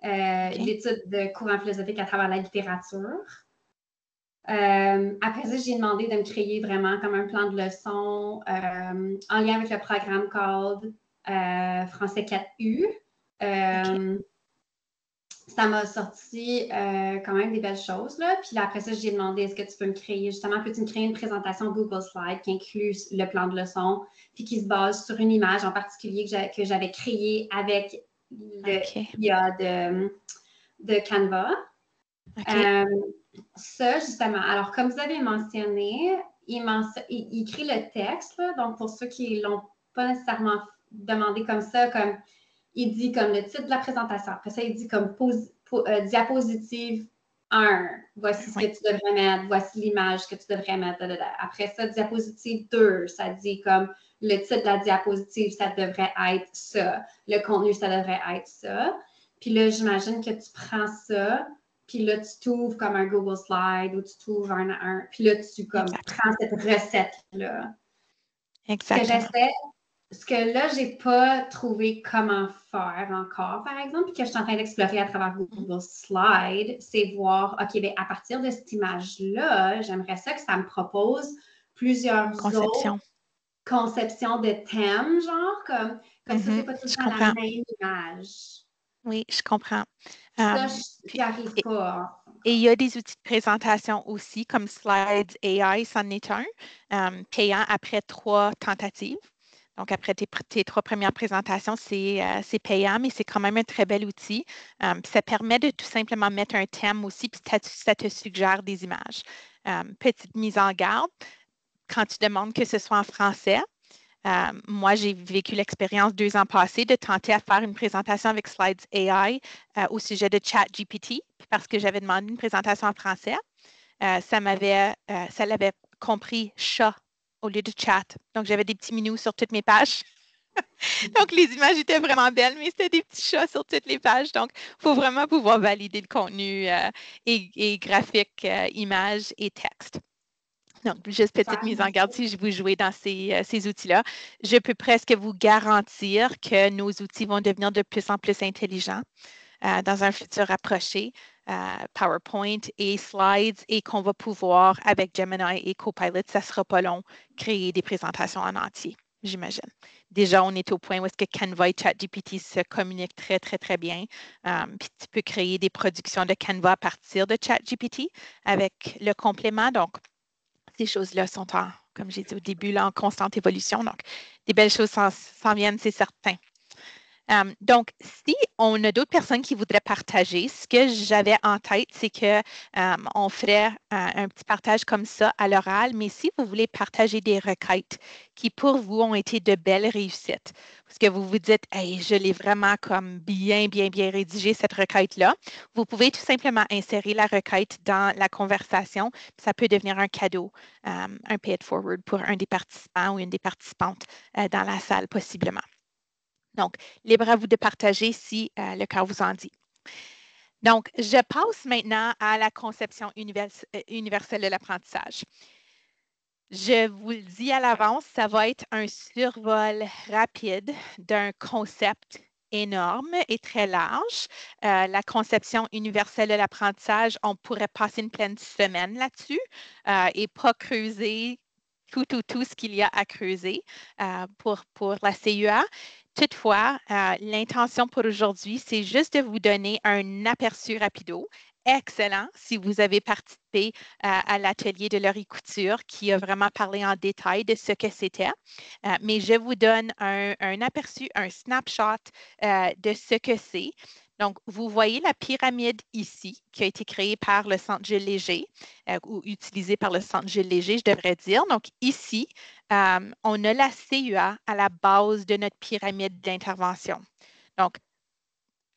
l'étude de courant philosophique à travers la littérature. Après ça, j'ai demandé de me créer vraiment comme un plan de leçon en lien avec le programme CALD Français 4U. Ça m'a sorti quand même des belles choses, là. Puis là, après ça, j'ai demandé, est-ce que tu peux me créer, justement, peux-tu me créer une présentation Google Slide qui inclut le plan de leçon, puis qui se base sur une image en particulier que j'avais créée avec l'IA de Canva. Ça, justement, alors, comme vous avez mentionné, il écrit le texte, là, donc pour ceux qui ne l'ont pas nécessairement demandé comme ça, comme il dit comme le titre de la présentation. Après ça, il dit comme diapositive 1. Voici ce que tu devrais mettre. Voici l'image que tu devrais mettre. Après ça, diapositive 2. Ça dit comme le titre de la diapositive, ça devrait être ça. Le contenu, ça devrait être ça. Puis là, j'imagine que tu prends ça, puis là, tu t'ouvres comme un Google Slide ou tu t'ouvres puis là, tu comme prends cette recette-là. Exactement. Ce que là, je n'ai pas trouvé comment faire encore, par exemple, puis que je suis en train d'explorer à travers Google Slide, c'est voir, OK, bien, à partir de cette image-là, j'aimerais ça que ça me propose plusieurs autres conceptions de thèmes, genre, comme ça, c'est pas tout le temps la même image. Oui, je comprends. Ça, Puis, j'y arrive pas. et il y a des outils de présentation aussi, comme Slides AI, c'en est un, payant après 3 tentatives. Donc, après tes 3 premières présentations, c'est payant, mais c'est quand même un très bel outil. Puis ça permet de tout simplement mettre un thème aussi, puis ça te suggère des images. Petite mise en garde, quand tu demandes que ce soit en français, moi, j'ai vécu l'expérience 2 ans passés de tenter à faire une présentation avec Slides AI au sujet de ChatGPT, parce que j'avais demandé une présentation en français. Ça l'avait compris chat au lieu de chat. Donc, j'avais des petits minous sur toutes mes pages. Donc, les images étaient vraiment belles, mais c'était des petits chats sur toutes les pages. Donc, il faut vraiment pouvoir valider le contenu et graphique, images et texte. Donc, juste petite mise en garde si vous jouez dans ces outils-là. Je peux presque vous garantir que nos outils vont devenir de plus en plus intelligents dans un futur approché, PowerPoint et Slides, et qu'on va pouvoir, avec Gemini et Copilot, ça ne sera pas long, créer des présentations en entier, j'imagine. Déjà, on est au point où est-ce que Canva et ChatGPT se communiquent très, très, très bien. Puis tu peux créer des productions de Canva à partir de ChatGPT avec le complément. Donc, ces choses-là sont, comme j'ai dit au début, là, en constante évolution. Donc, des belles choses s'en viennent, c'est certain. Donc, si on a d'autres personnes qui voudraient partager, ce que j'avais en tête, c'est qu'on ferait un petit partage comme ça à l'oral, mais si vous voulez partager des requêtes qui, pour vous, ont été de belles réussites, parce que vous vous dites, hey, je l'ai vraiment comme bien, bien, bien rédigé, cette requête-là, vous pouvez tout simplement insérer la requête dans la conversation. Ça peut devenir un cadeau, un pay it forward pour un des participants ou une des participantes dans la salle, possiblement. Donc, libre à vous de partager si le cœur vous en dit. Donc, je passe maintenant à la conception universelle de l'apprentissage. Je vous le dis à l'avance, ça va être un survol rapide d'un concept énorme et très large. La conception universelle de l'apprentissage, on pourrait passer une pleine semaine là-dessus et pas creuser tout ce qu'il y a à creuser pour la CUA. Toutefois, l'intention pour aujourd'hui, c'est juste de vous donner un aperçu rapido. Excellent si vous avez participé à l'atelier de Laurie Couture qui a vraiment parlé en détail de ce que c'était. Mais je vous donne un aperçu, un snapshot de ce que c'est. Donc, vous voyez la pyramide ici qui a été créée par le Centre Jules Léger ou utilisée par le Centre Jules Léger, je devrais dire. Donc, ici, on a la CUA à la base de notre pyramide d'intervention. Donc,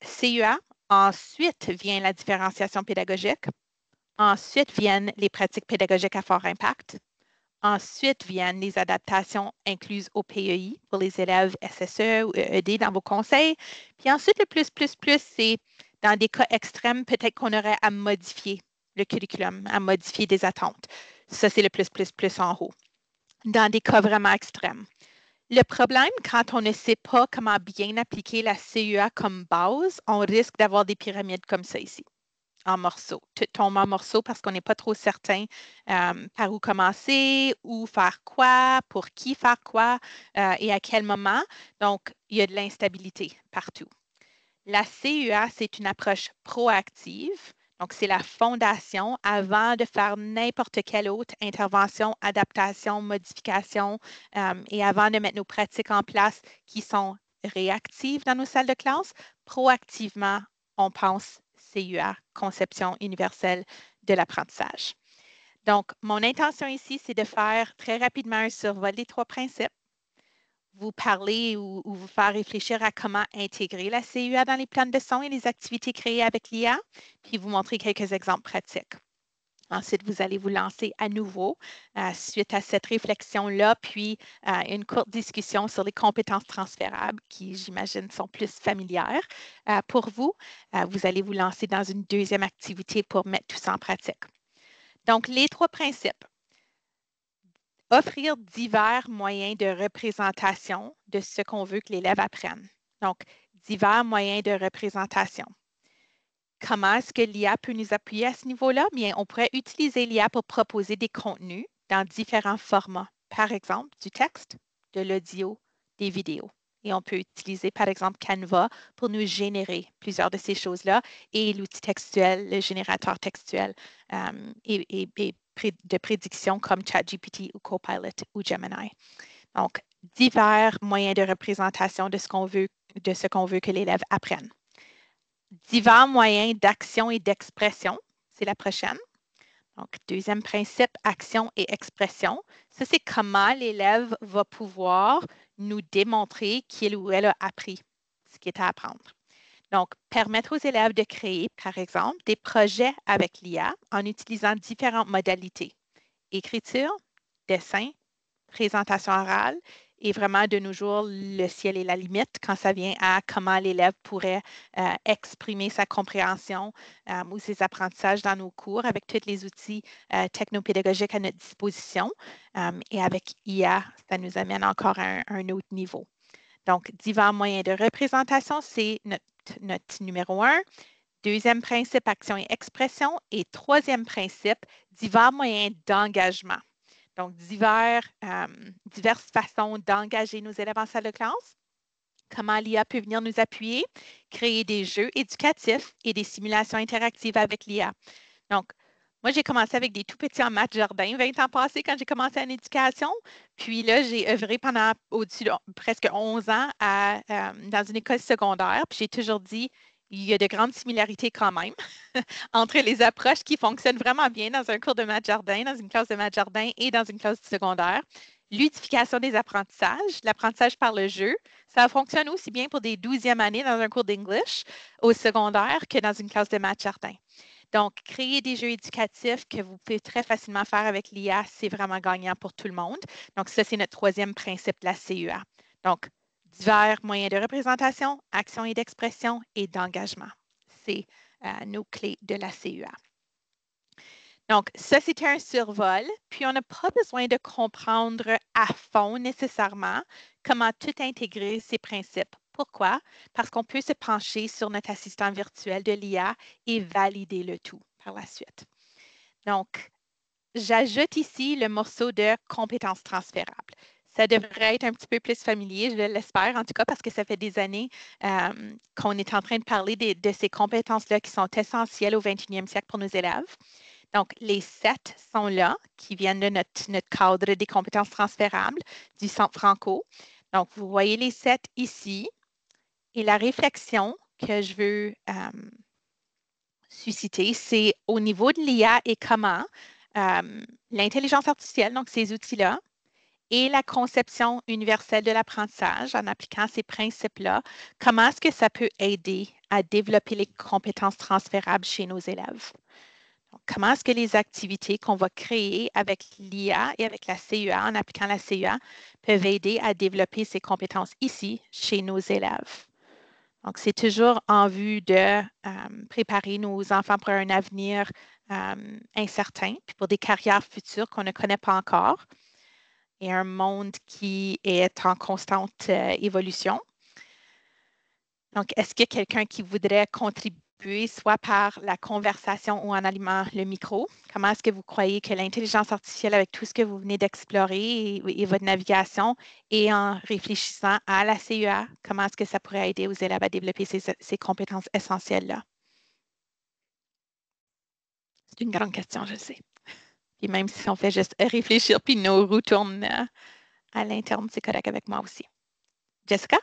CUA, ensuite vient la différenciation pédagogique. Ensuite viennent les pratiques pédagogiques à fort impact. Ensuite viennent les adaptations incluses au PEI pour les élèves SSE ou EED dans vos conseils. Puis ensuite, le plus, c'est dans des cas extrêmes, peut-être qu'on aurait à modifier le curriculum, à modifier des attentes. Ça, c'est le plus en haut. Dans des cas vraiment extrêmes. Le problème, quand on ne sait pas comment bien appliquer la CUA comme base, on risque d'avoir des pyramides comme ça ici, en morceaux. Tout tombe en morceaux parce qu'on n'est pas trop certain par où commencer, où faire quoi, pour qui faire quoi et à quel moment. Donc, il y a de l'instabilité partout. La CUA, c'est une approche proactive. Donc, c'est la fondation avant de faire n'importe quelle autre intervention, adaptation, modification et avant de mettre nos pratiques en place qui sont réactives dans nos salles de classe. Proactivement, on pense CUA, conception universelle de l'apprentissage. Donc, mon intention ici, c'est de faire très rapidement un survol des 3 principes, vous parler ou vous faire réfléchir à comment intégrer la CUA dans les plans de leçon et les activités créées avec l'IA, puis vous montrer quelques exemples pratiques. Ensuite, vous allez vous lancer à nouveau suite à cette réflexion-là, puis une courte discussion sur les compétences transférables qui, j'imagine, sont plus familières pour vous. Vous allez vous lancer dans une deuxième activité pour mettre tout ça en pratique. Donc, les 3 principes. Offrir divers moyens de représentation de ce qu'on veut que l'élève apprenne. Donc, divers moyens de représentation. Comment est-ce que l'IA peut nous appuyer à ce niveau-là? Bien, on pourrait utiliser l'IA pour proposer des contenus dans différents formats. Par exemple, du texte, de l'audio, des vidéos Et on peut utiliser, par exemple, Canva pour nous générer plusieurs de ces choses-là et l'outil textuel, le générateur textuel et de prédiction comme ChatGPT ou Copilot ou Gemini. Donc, divers moyens de représentation de ce qu'on veut que l'élève apprenne. Divers moyens d'action et d'expression, c'est la prochaine. Donc, deuxième principe, action et expression. Ça, c'est comment l'élève va pouvoir nous démontrer qu'il ou elle a appris ce qui est à apprendre. Donc, permettre aux élèves de créer, par exemple, des projets avec l'IA en utilisant différentes modalités. Écriture, dessin, présentation orale et vraiment de nos jours, le ciel est la limite quand ça vient à comment l'élève pourrait exprimer sa compréhension ou ses apprentissages dans nos cours avec tous les outils technopédagogiques à notre disposition. Et avec IA, ça nous amène encore à un autre niveau. Donc, divers moyens de représentation, c'est notre numéro 1. Deuxième principe, action et expression. Et troisième principe, divers moyens d'engagement. Donc, diverses façons d'engager nos élèves en salle de classe. Comment l'IA peut venir nous appuyer, créer des jeux éducatifs et des simulations interactives avec l'IA. Donc, moi, j'ai commencé avec des tout petits en maths jardin 20 ans passés quand j'ai commencé en éducation. Puis là, j'ai œuvré pendant au-dessus de presque 11 ans dans une école secondaire. Puis j'ai toujours dit, il y a de grandes similarités quand même entre les approches qui fonctionnent vraiment bien dans un cours de maths jardin, dans une classe de maths jardin et dans une classe du secondaire. Ludification des apprentissages, l'apprentissage par le jeu, ça fonctionne aussi bien pour des 12e années dans un cours d'English au secondaire que dans une classe de maths jardin. Donc, créer des jeux éducatifs que vous pouvez très facilement faire avec l'IA, c'est vraiment gagnant pour tout le monde. Donc, ça, c'est notre troisième principe de la CEA. Donc, divers moyens de représentation, action et d'expression et d'engagement. C'est nos clés de la CEA. Donc, ça, c'était un survol. Puis, on n'a pas besoin de comprendre à fond nécessairement comment tout intégrer ces principes. Pourquoi? Parce qu'on peut se pencher sur notre assistant virtuel de l'IA et valider le tout par la suite. Donc, j'ajoute ici le morceau de compétences transférables. Ça devrait être un petit peu plus familier, je l'espère en tout cas, parce que ça fait des années qu'on est en train de parler de ces compétences-là qui sont essentielles au 21e siècle pour nos élèves. Donc, les 7 sont là, qui viennent de notre cadre des compétences transférables du Centre Franco. Donc, vous voyez les 7 ici. Et la réflexion que je veux susciter, c'est au niveau de l'IA et comment l'intelligence artificielle, donc ces outils-là, et la conception universelle de l'apprentissage en appliquant ces principes-là, comment est-ce que ça peut aider à développer les compétences transférables chez nos élèves? Donc, comment est-ce que les activités qu'on va créer avec l'IA et avec la CEA, en appliquant la CEA, peuvent aider à développer ces compétences ici, chez nos élèves? Donc, c'est toujours en vue de préparer nos enfants pour un avenir incertain, puis pour des carrières futures qu'on ne connaît pas encore, et un monde qui est en constante évolution. Donc, est-ce qu'il y a quelqu'un qui voudrait contribuer, soit par la conversation ou en allumant le micro? Comment est-ce que vous croyez que l'intelligence artificielle, avec tout ce que vous venez d'explorer et votre navigation, et en réfléchissant à la CEA, comment est-ce que ça pourrait aider aux élèves à développer ces compétences essentielles-là? C'est une grande question, je sais. Puis même si on fait juste réfléchir, puis nos roues tournent à l'interne, c'est correct avec moi aussi. Jessica?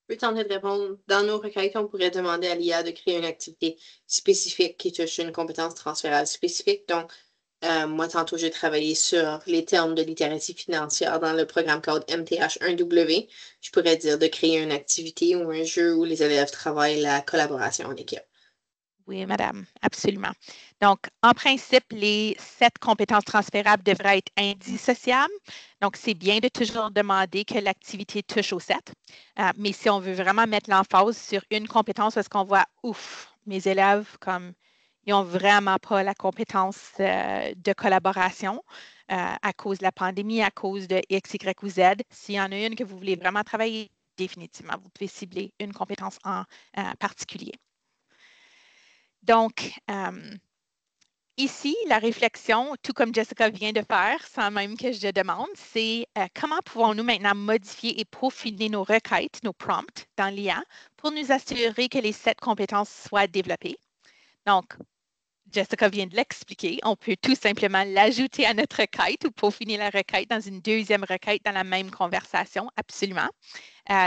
Je peux tenter de répondre. Dans nos requêtes, on pourrait demander à l'IA de créer une activité spécifique qui touche une compétence transférable spécifique. Donc, moi, tantôt, j'ai travaillé sur les termes de littératie financière dans le programme code MTH1W. Je pourrais dire de créer une activité ou un jeu où les élèves travaillent la collaboration en équipe. Oui, madame, absolument. Donc, en principe, les 7 compétences transférables devraient être indissociables. Donc, c'est bien de toujours demander que l'activité touche aux 7. Mais si on veut vraiment mettre l'emphase sur une compétence, parce qu'on voit, ouf, mes élèves, comme ils n'ont vraiment pas la compétence de collaboration à cause de la pandémie, à cause de X, Y ou Z. S'il y en a une que vous voulez vraiment travailler, définitivement, vous pouvez cibler une compétence en particulier. Donc, ici, la réflexion, tout comme Jessica vient de faire, sans même que je demande, c'est comment pouvons-nous maintenant modifier et peaufiner nos requêtes, nos prompts dans l'IA pour nous assurer que les 7 compétences soient développées. Donc, Jessica vient de l'expliquer, on peut tout simplement l'ajouter à notre requête ou peaufiner la requête dans une deuxième requête dans la même conversation, absolument.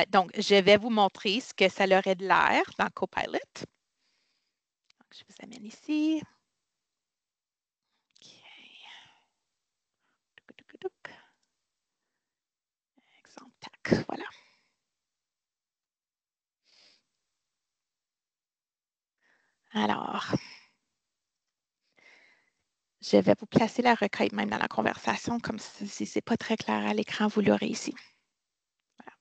Donc, je vais vous montrer ce que ça aurait de l'air dans Copilot. Donc, je vous amène ici. OK. Exemple, tac, voilà. Alors, je vais vous placer la requête même dans la conversation, comme si ce n'est pas très clair à l'écran, vous l'aurez ici. Voilà.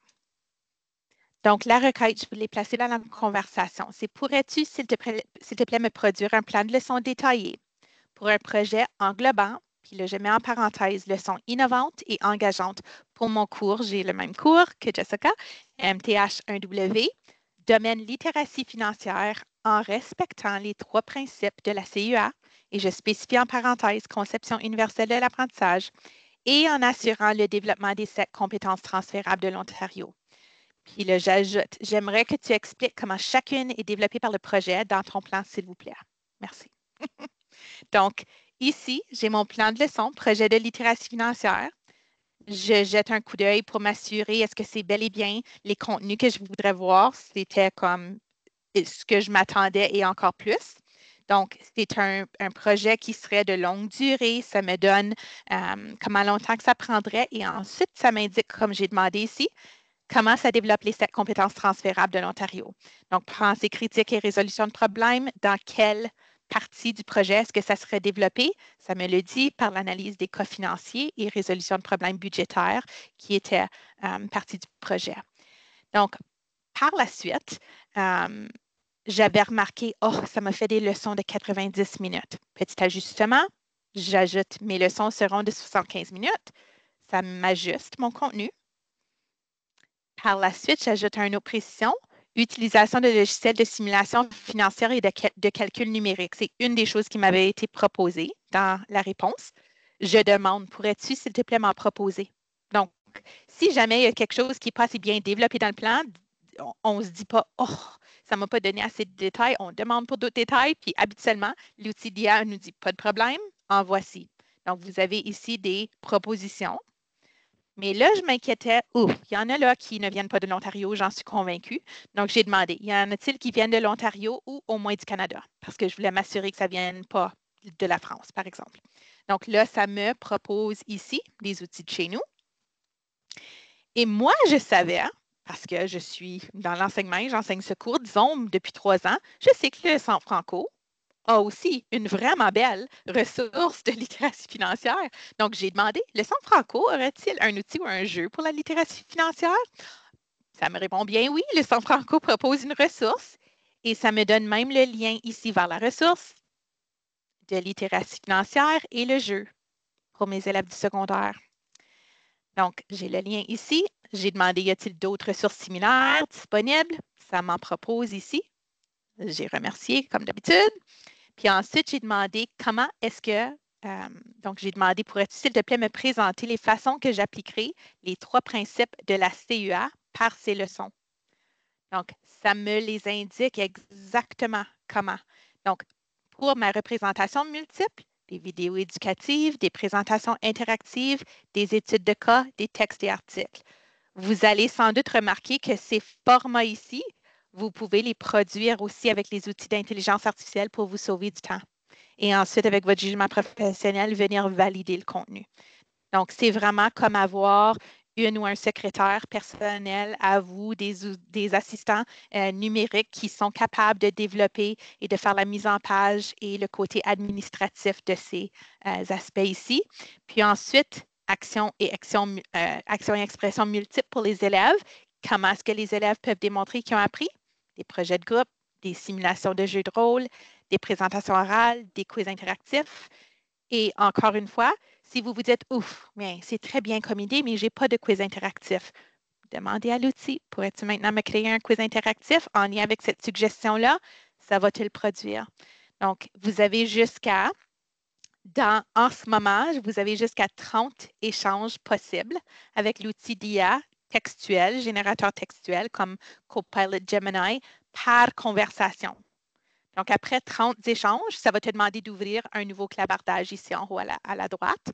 Donc, la requête, je vous l'ai placée dans la conversation. C'est pourrais-tu, s'il te plaît, me produire un plan de leçon détaillé pour un projet englobant, puis là, je mets en parenthèse leçon innovante et engageante pour mon cours. J'ai le même cours que Jessica, MTH 1W, domaine littératie financière en respectant les 3 principes de la CUA, et je spécifie en parenthèse conception universelle de l'apprentissage, et en assurant le développement des 7 compétences transférables de l'Ontario. Puis là, j'ajoute, j'aimerais que tu expliques comment chacune est développée par le projet dans ton plan, s'il vous plaît. Merci. Donc, ici, j'ai mon plan de leçon, projet de littératie financière. Je jette un coup d'œil pour m'assurer, est-ce que c'est bel et bien les contenus que je voudrais voir? C'était comme ce que je m'attendais et encore plus. Donc, c'est un projet qui serait de longue durée. Ça me donne comment longtemps que ça prendrait. Et ensuite, ça m'indique, comme j'ai demandé ici, comment ça développe les 7 compétences transférables de l'Ontario. Donc, pensée critique et résolution de problèmes, dans quelle partie du projet est-ce que ça serait développé? Ça me le dit par l'analyse des cas financiers et résolution de problèmes budgétaires qui étaient partie du projet. Donc, par la suite, j'avais remarqué, ça m'a fait des leçons de 90 minutes. Petit ajustement, j'ajoute mes leçons seront de 75 minutes. Ça m'ajuste mon contenu. Par la suite, j'ajoute une autre précision, utilisation de logiciels de simulation financière et de calcul numérique. C'est une des choses qui m'avait été proposée dans la réponse. Je demande, pourrais-tu, s'il te plaît, m'en proposer? Donc, si jamais il y a quelque chose qui n'est pas assez bien développé dans le plan, on ne se dit pas, ça ne m'a pas donné assez de détails, on demande pour d'autres détails, puis habituellement, l'outil d'IA nous dit, pas de problème, en voici. Donc, vous avez ici des propositions. Mais là, je m'inquiétais, il y en a là qui ne viennent pas de l'Ontario, j'en suis convaincue. Donc, j'ai demandé, y en a-t-il qui viennent de l'Ontario ou au moins du Canada? Parce que je voulais m'assurer que ça ne vienne pas de la France, par exemple. Donc là, ça me propose ici des outils de chez nous. Et moi, je savais, parce que je suis dans l'enseignement, j'enseigne ce cours, disons, depuis 3 ans, je sais que le San Franco a aussi une vraiment belle ressource de littératie financière. Donc, j'ai demandé, le San Franco aurait-il un outil ou un jeu pour la littératie financière? Ça me répond bien oui, le San Franco propose une ressource et ça me donne même le lien ici vers la ressource de littératie financière et le jeu pour mes élèves du secondaire. Donc, j'ai le lien ici. J'ai demandé, y a-t-il d'autres ressources similaires disponibles? Ça m'en propose ici. J'ai remercié, comme d'habitude. Puis ensuite, j'ai demandé comment est-ce que, donc j'ai demandé, pourrais-tu, s'il te plaît, me présenter les façons que j'appliquerai les 3 principes de la CUA par ces leçons. Donc, ça me les indique exactement comment. Donc, pour ma représentation multiple, des vidéos éducatives, des présentations interactives, des études de cas, des textes et articles. Vous allez sans doute remarquer que ces formats ici, vous pouvez les produire aussi avec les outils d'intelligence artificielle pour vous sauver du temps. Et ensuite, avec votre jugement professionnel, venir valider le contenu. Donc, c'est vraiment comme avoir une ou un secrétaire personnel à vous, des assistants numériques qui sont capables de développer et de faire la mise en page et le côté administratif de ces aspects ici. Puis ensuite, action et expression multiples pour les élèves. Comment est-ce que les élèves peuvent démontrer qu'ils ont appris? Des projets de groupe, des simulations de jeux de rôle, des présentations orales, des quiz interactifs. Et encore une fois, si vous vous dites, mais c'est très bien comme idée, mais je n'ai pas de quiz interactif, demandez à l'outil, pourrais-tu maintenant me créer un quiz interactif en lien avec cette suggestion-là? Ça va te le produire. Donc, vous avez jusqu'à En ce moment, vous avez jusqu'à 30 échanges possibles avec l'outil d'IA textuel, générateur textuel comme Copilot Gemini par conversation. Donc, après 30 échanges, ça va te demander d'ouvrir un nouveau clavardage ici en haut à la droite.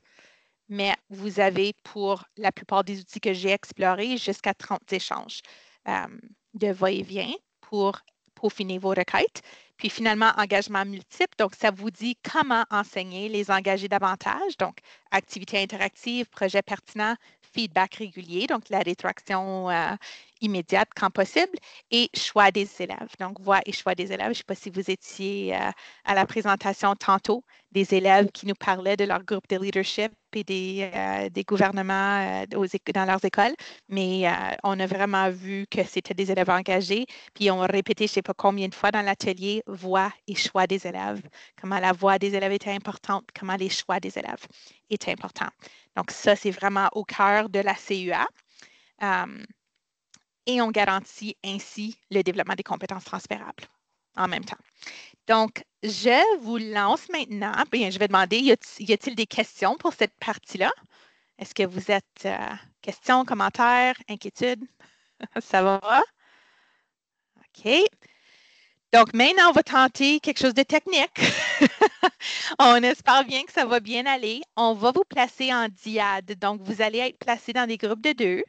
Mais vous avez pour la plupart des outils que j'ai explorés jusqu'à 30 échanges de va-et-vient pour peaufiner vos requêtes. Puis finalement, engagement multiple. Donc, ça vous dit comment enseigner, les engager davantage. Donc, activité interactive, projet pertinent, feedback régulier, donc la rétroaction immédiate quand possible, et choix des élèves. Donc, voix et choix des élèves. Je ne sais pas si vous étiez à la présentation tantôt, des élèves qui nous parlaient de leur groupe de leadership et des gouvernements dans leurs écoles, mais on a vraiment vu que c'était des élèves engagés, puis on a répété je ne sais pas combien de fois dans l'atelier voix et choix des élèves, comment la voix des élèves était importante, comment les choix des élèves étaient importants. Donc ça, c'est vraiment au cœur de la CUA. Et on garantit ainsi le développement des compétences transférables en même temps. Donc, je vous lance maintenant. Bien, je vais demander, y a-t-il des questions pour cette partie-là? Est-ce que vous êtes questions, commentaires, inquiétudes? Ça va? OK. Donc, maintenant, on va tenter quelque chose de technique. On espère bien que ça va bien aller. On va vous placer en diade. Donc, vous allez être placé dans des groupes de 2.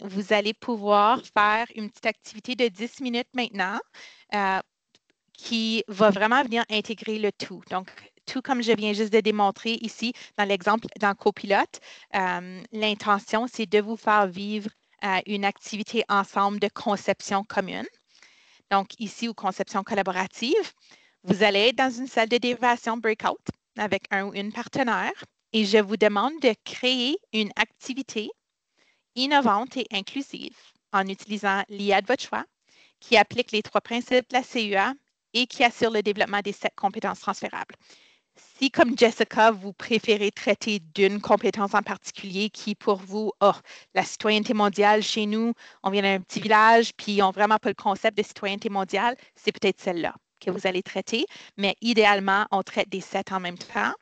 Vous allez pouvoir faire une petite activité de 10 minutes maintenant qui va vraiment venir intégrer le tout. Donc, tout comme je viens juste de démontrer ici dans l'exemple dans Copilote, l'intention, c'est de vous faire vivre une activité ensemble de conception commune. Donc, ici, ou conception collaborative, vous allez être dans une salle de dérivation breakout avec un ou une partenaire et je vous demande de créer une activité innovante et inclusive en utilisant l'IA de votre choix qui applique les 3 principes de la CUA et qui assure le développement des 7 compétences transférables. Si, comme Jessica, vous préférez traiter d'une compétence en particulier qui, pour vous, la citoyenneté mondiale chez nous, on vient d'un petit village, puis on n'a vraiment pas le concept de citoyenneté mondiale, c'est peut-être celle-là que vous allez traiter. Mais idéalement, on traite des 7 en même temps.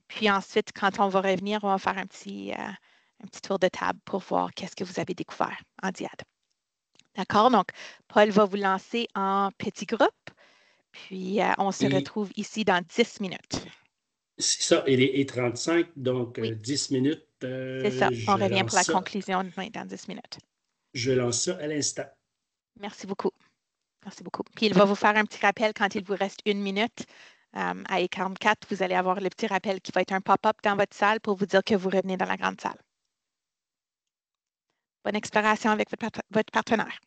Puis ensuite, quand on va revenir, on va faire un petit tour de table pour voir qu'est-ce que vous avez découvert en diade. D'accord? Donc, Paul va vous lancer en petit groupe. Puis, on se retrouve ici dans 10 minutes. C'est ça, et 35, donc Oui. 10 minutes. C'est ça, on revient pour la conclusion dans 10 minutes. Je lance ça à l'instant. Merci beaucoup. Merci beaucoup. Puis, il va vous faire un petit rappel quand il vous reste 1 minute. À E44, vous allez avoir le petit rappel qui va être un pop-up dans votre salle pour vous dire que vous revenez dans la grande salle. Bonne exploration avec votre partenaire.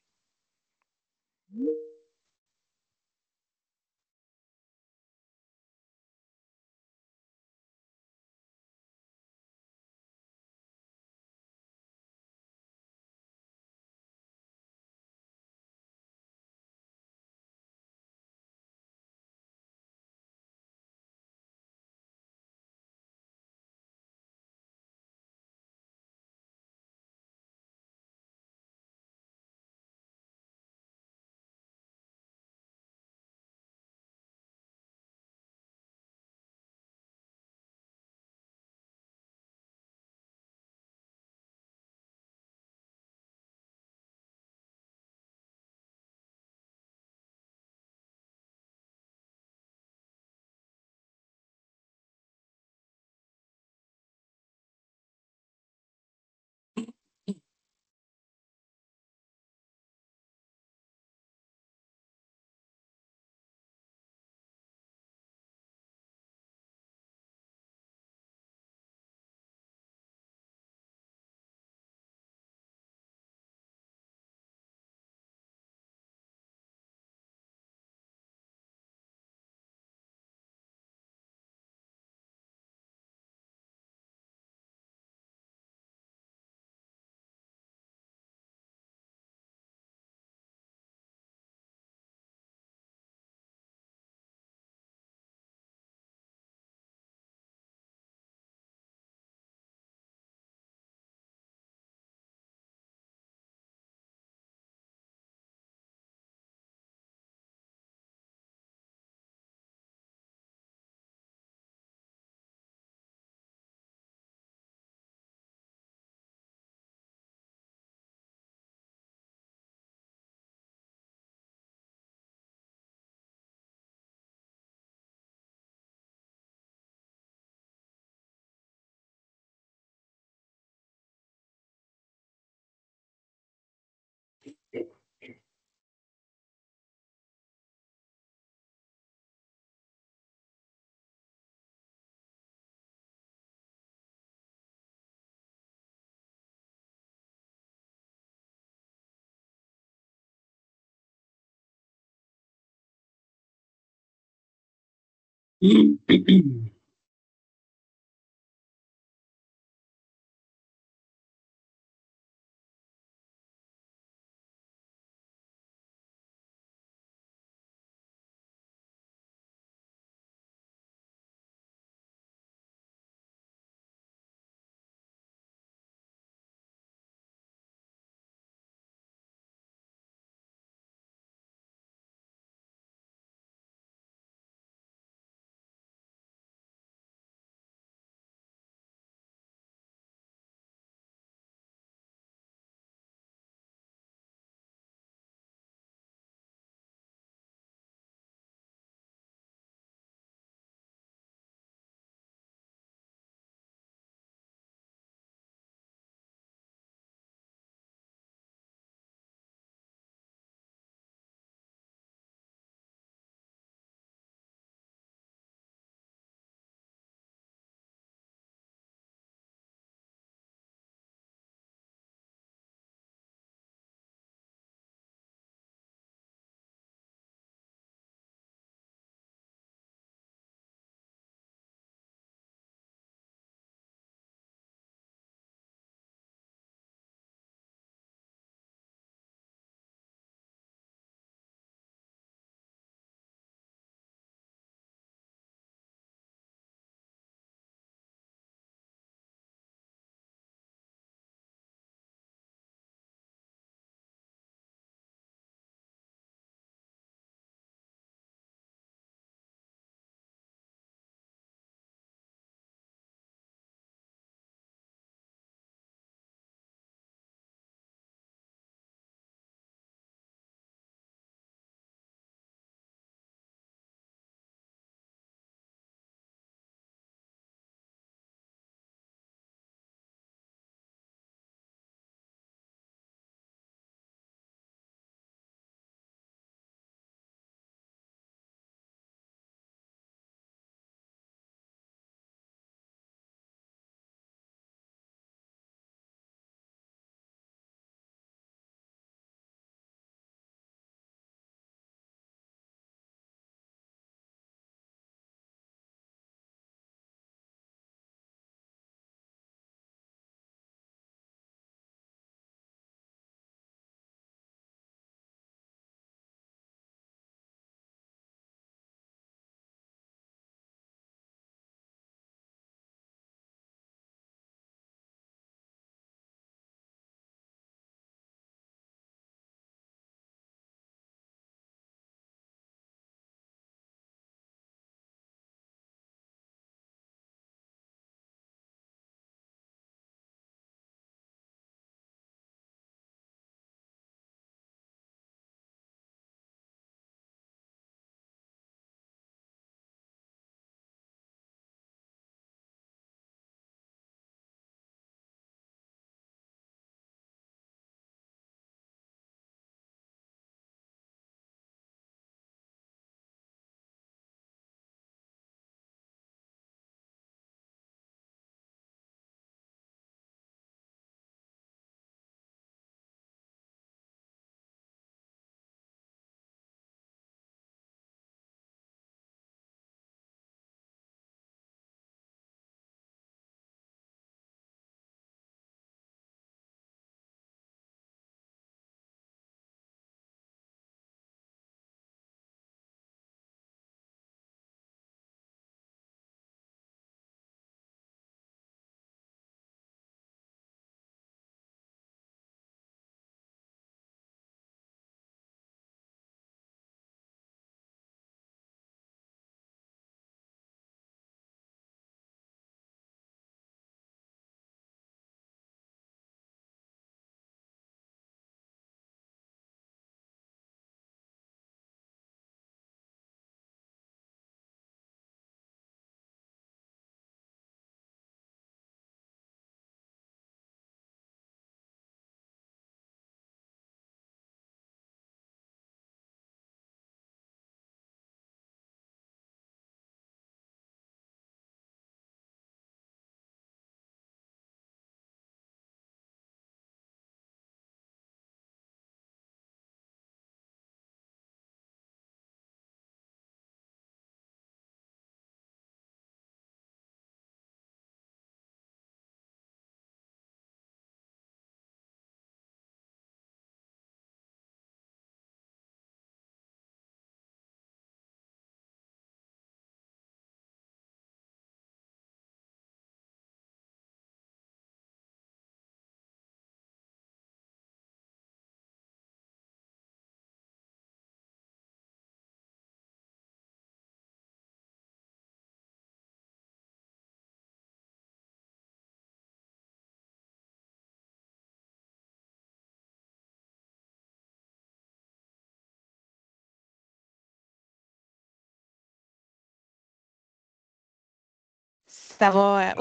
Ça va.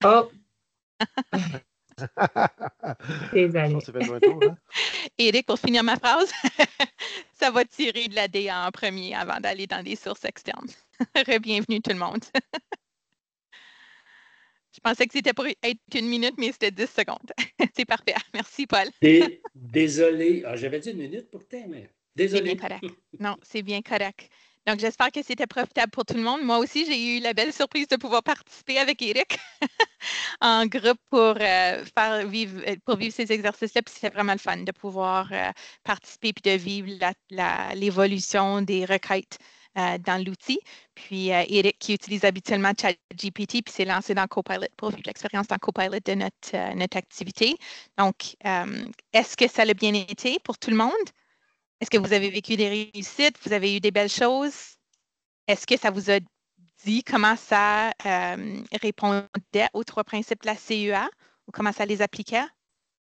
Oh, Désolée. On s'est fait jouer un tour, hein? Éric, pour finir ma phrase, ça va tirer de la DA en premier avant d'aller dans des sources externes. Bienvenue tout le monde. Je pensais que c'était pour être 1 minute, mais c'était 10 secondes. C'est parfait. Merci, Paul. Désolé. Ah, j'avais dit 1 minute pourtant, mais C'est bien désolé. correct. Non, c'est bien correct. Donc, j'espère que c'était profitable pour tout le monde. Moi aussi, j'ai eu la belle surprise de pouvoir participer avec Éric en groupe pour pour vivre ces exercices-là. Puis c'était vraiment le fun de pouvoir participer puis de vivre l'évolution des requêtes dans l'outil. Puis Éric, qui utilise habituellement ChatGPT, puis s'est lancé dans Copilot pour vivre l'expérience dans Copilot de notre activité. Donc, est-ce que ça a bien été pour tout le monde? Est-ce que vous avez vécu des réussites? Vous avez eu des belles choses? Est-ce que ça vous a dit comment ça répondait aux 3 principes de la CEA ou comment ça les appliquait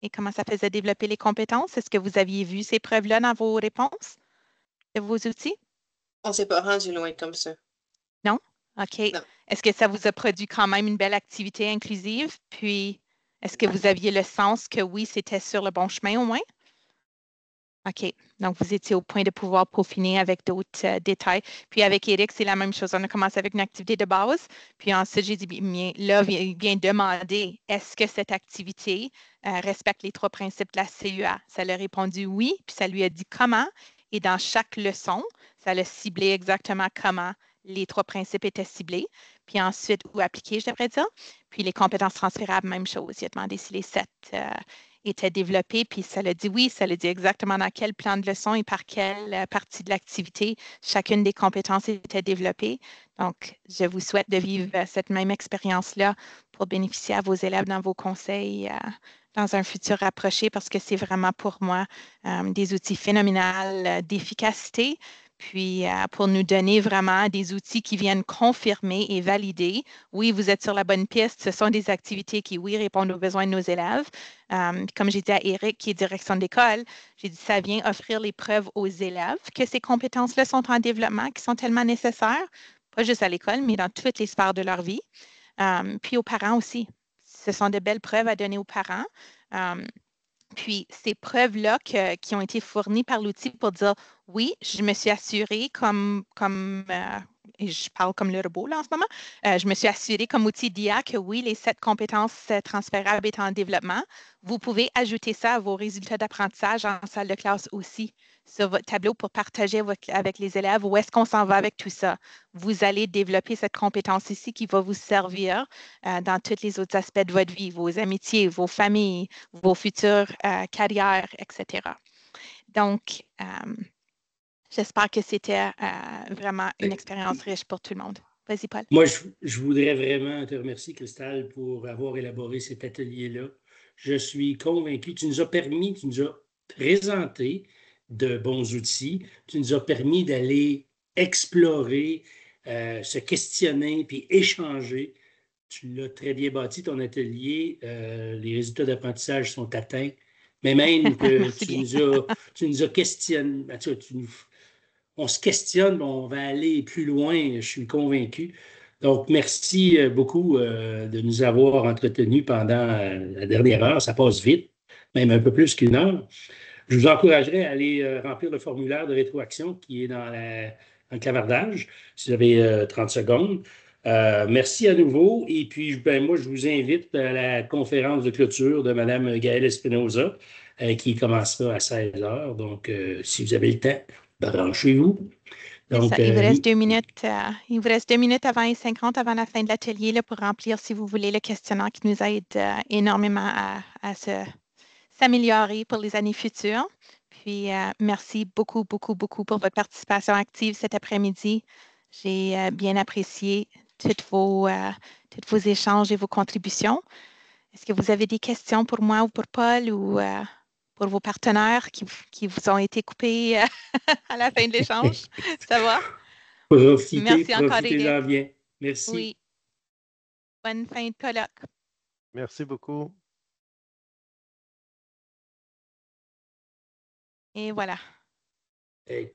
et comment ça faisait développer les compétences? Est-ce que vous aviez vu ces preuves-là dans vos réponses de vos outils? On ne s'est pas rendu loin comme ça. Non? OK. Non. Est-ce que ça vous a produit quand même une belle activité inclusive? Puis, est-ce que vous aviez le sens que oui, c'était sur le bon chemin au moins? OK. Donc, vous étiez au point de pouvoir peaufiner avec d'autres détails. Puis, avec Éric, c'est la même chose. On a commencé avec une activité de base. Puis ensuite, j'ai dit, bien, là, il vient demander, est-ce que cette activité respecte les 3 principes de la CEA? Ça lui a répondu oui. Puis, ça lui a dit comment. Et dans chaque leçon, ça l'a ciblé exactement comment les 3 principes étaient ciblés. Puis ensuite, ou appliqués, je devrais dire. Puis, les compétences transférables, même chose. Il a demandé si les 7 était développé, puis ça l'a dit oui, ça l'a dit exactement dans quel plan de leçon et par quelle partie de l'activité chacune des compétences était développée. Donc, je vous souhaite de vivre cette même expérience-là pour bénéficier à vos élèves dans vos conseils dans un futur rapproché parce que c'est vraiment pour moi des outils phénoménaux d'efficacité. Puis, pour nous donner vraiment des outils qui viennent confirmer et valider, oui, vous êtes sur la bonne piste. Ce sont des activités qui, oui, répondent aux besoins de nos élèves. Comme j'ai dit à Éric, qui est direction d'école, j'ai dit ça vient offrir les preuves aux élèves que ces compétences-là sont en développement, qui sont tellement nécessaires, pas juste à l'école, mais dans toutes les sphères de leur vie. Puis aux parents aussi. Ce sont de belles preuves à donner aux parents. Puis, ces preuves-là qui ont été fournies par l'outil pour dire oui, je me suis assurée et je parle comme le robot là en ce moment, je me suis assurée comme outil d'IA que oui, les 7 compétences transférables étaient en développement. Vous pouvez ajouter ça à vos résultats d'apprentissage en salle de classe aussi sur votre tableau pour partager avec les élèves où est-ce qu'on s'en va avec tout ça. Vous allez développer cette compétence ici qui va vous servir dans tous les autres aspects de votre vie, vos amitiés, vos familles, vos futures carrières, etc. Donc, j'espère que c'était vraiment une expérience riche pour tout le monde. Vas-y, Paul. Moi, je voudrais vraiment te remercier, Cristal, pour avoir élaboré cet atelier-là. Je suis convaincu. Tu nous as présenté de bons outils. Tu nous as permis d'aller explorer, se questionner, puis échanger. Tu l'as très bien bâti, ton atelier. Les résultats d'apprentissage sont atteints. Mais même que tu nous as questionné. On se questionne, on va aller plus loin, je suis convaincu. Donc, merci beaucoup de nous avoir entretenus pendant la dernière heure. Ça passe vite, même un peu plus qu'1 heure. Je vous encouragerais à aller remplir le formulaire de rétroaction qui est dans le clavardage, si vous avez 30 secondes. Merci à nouveau. Et puis, moi, je vous invite à la conférence de clôture de Mme Gaëlle Espinoza qui commencera à 16 heures. Donc, si vous avez le temps, branchez-vous. Donc, il vous reste 2 minutes. Il vous reste 2 minutes avant les 50, avant la fin de l'atelier là, pour remplir, si vous voulez, le questionnaire qui nous aide énormément à s'améliorer pour les années futures. Puis, merci beaucoup, beaucoup, beaucoup pour votre participation active cet après-midi. J'ai bien apprécié tous vos échanges et vos contributions. Est-ce que vous avez des questions pour moi ou pour Paul ou pour vos partenaires qui vous ont été coupés à la fin de l'échange? Ça va? Merci encore, profitez-en bien. Merci. Oui. Bonne fin de colloque. Merci beaucoup. Et voilà. Hey.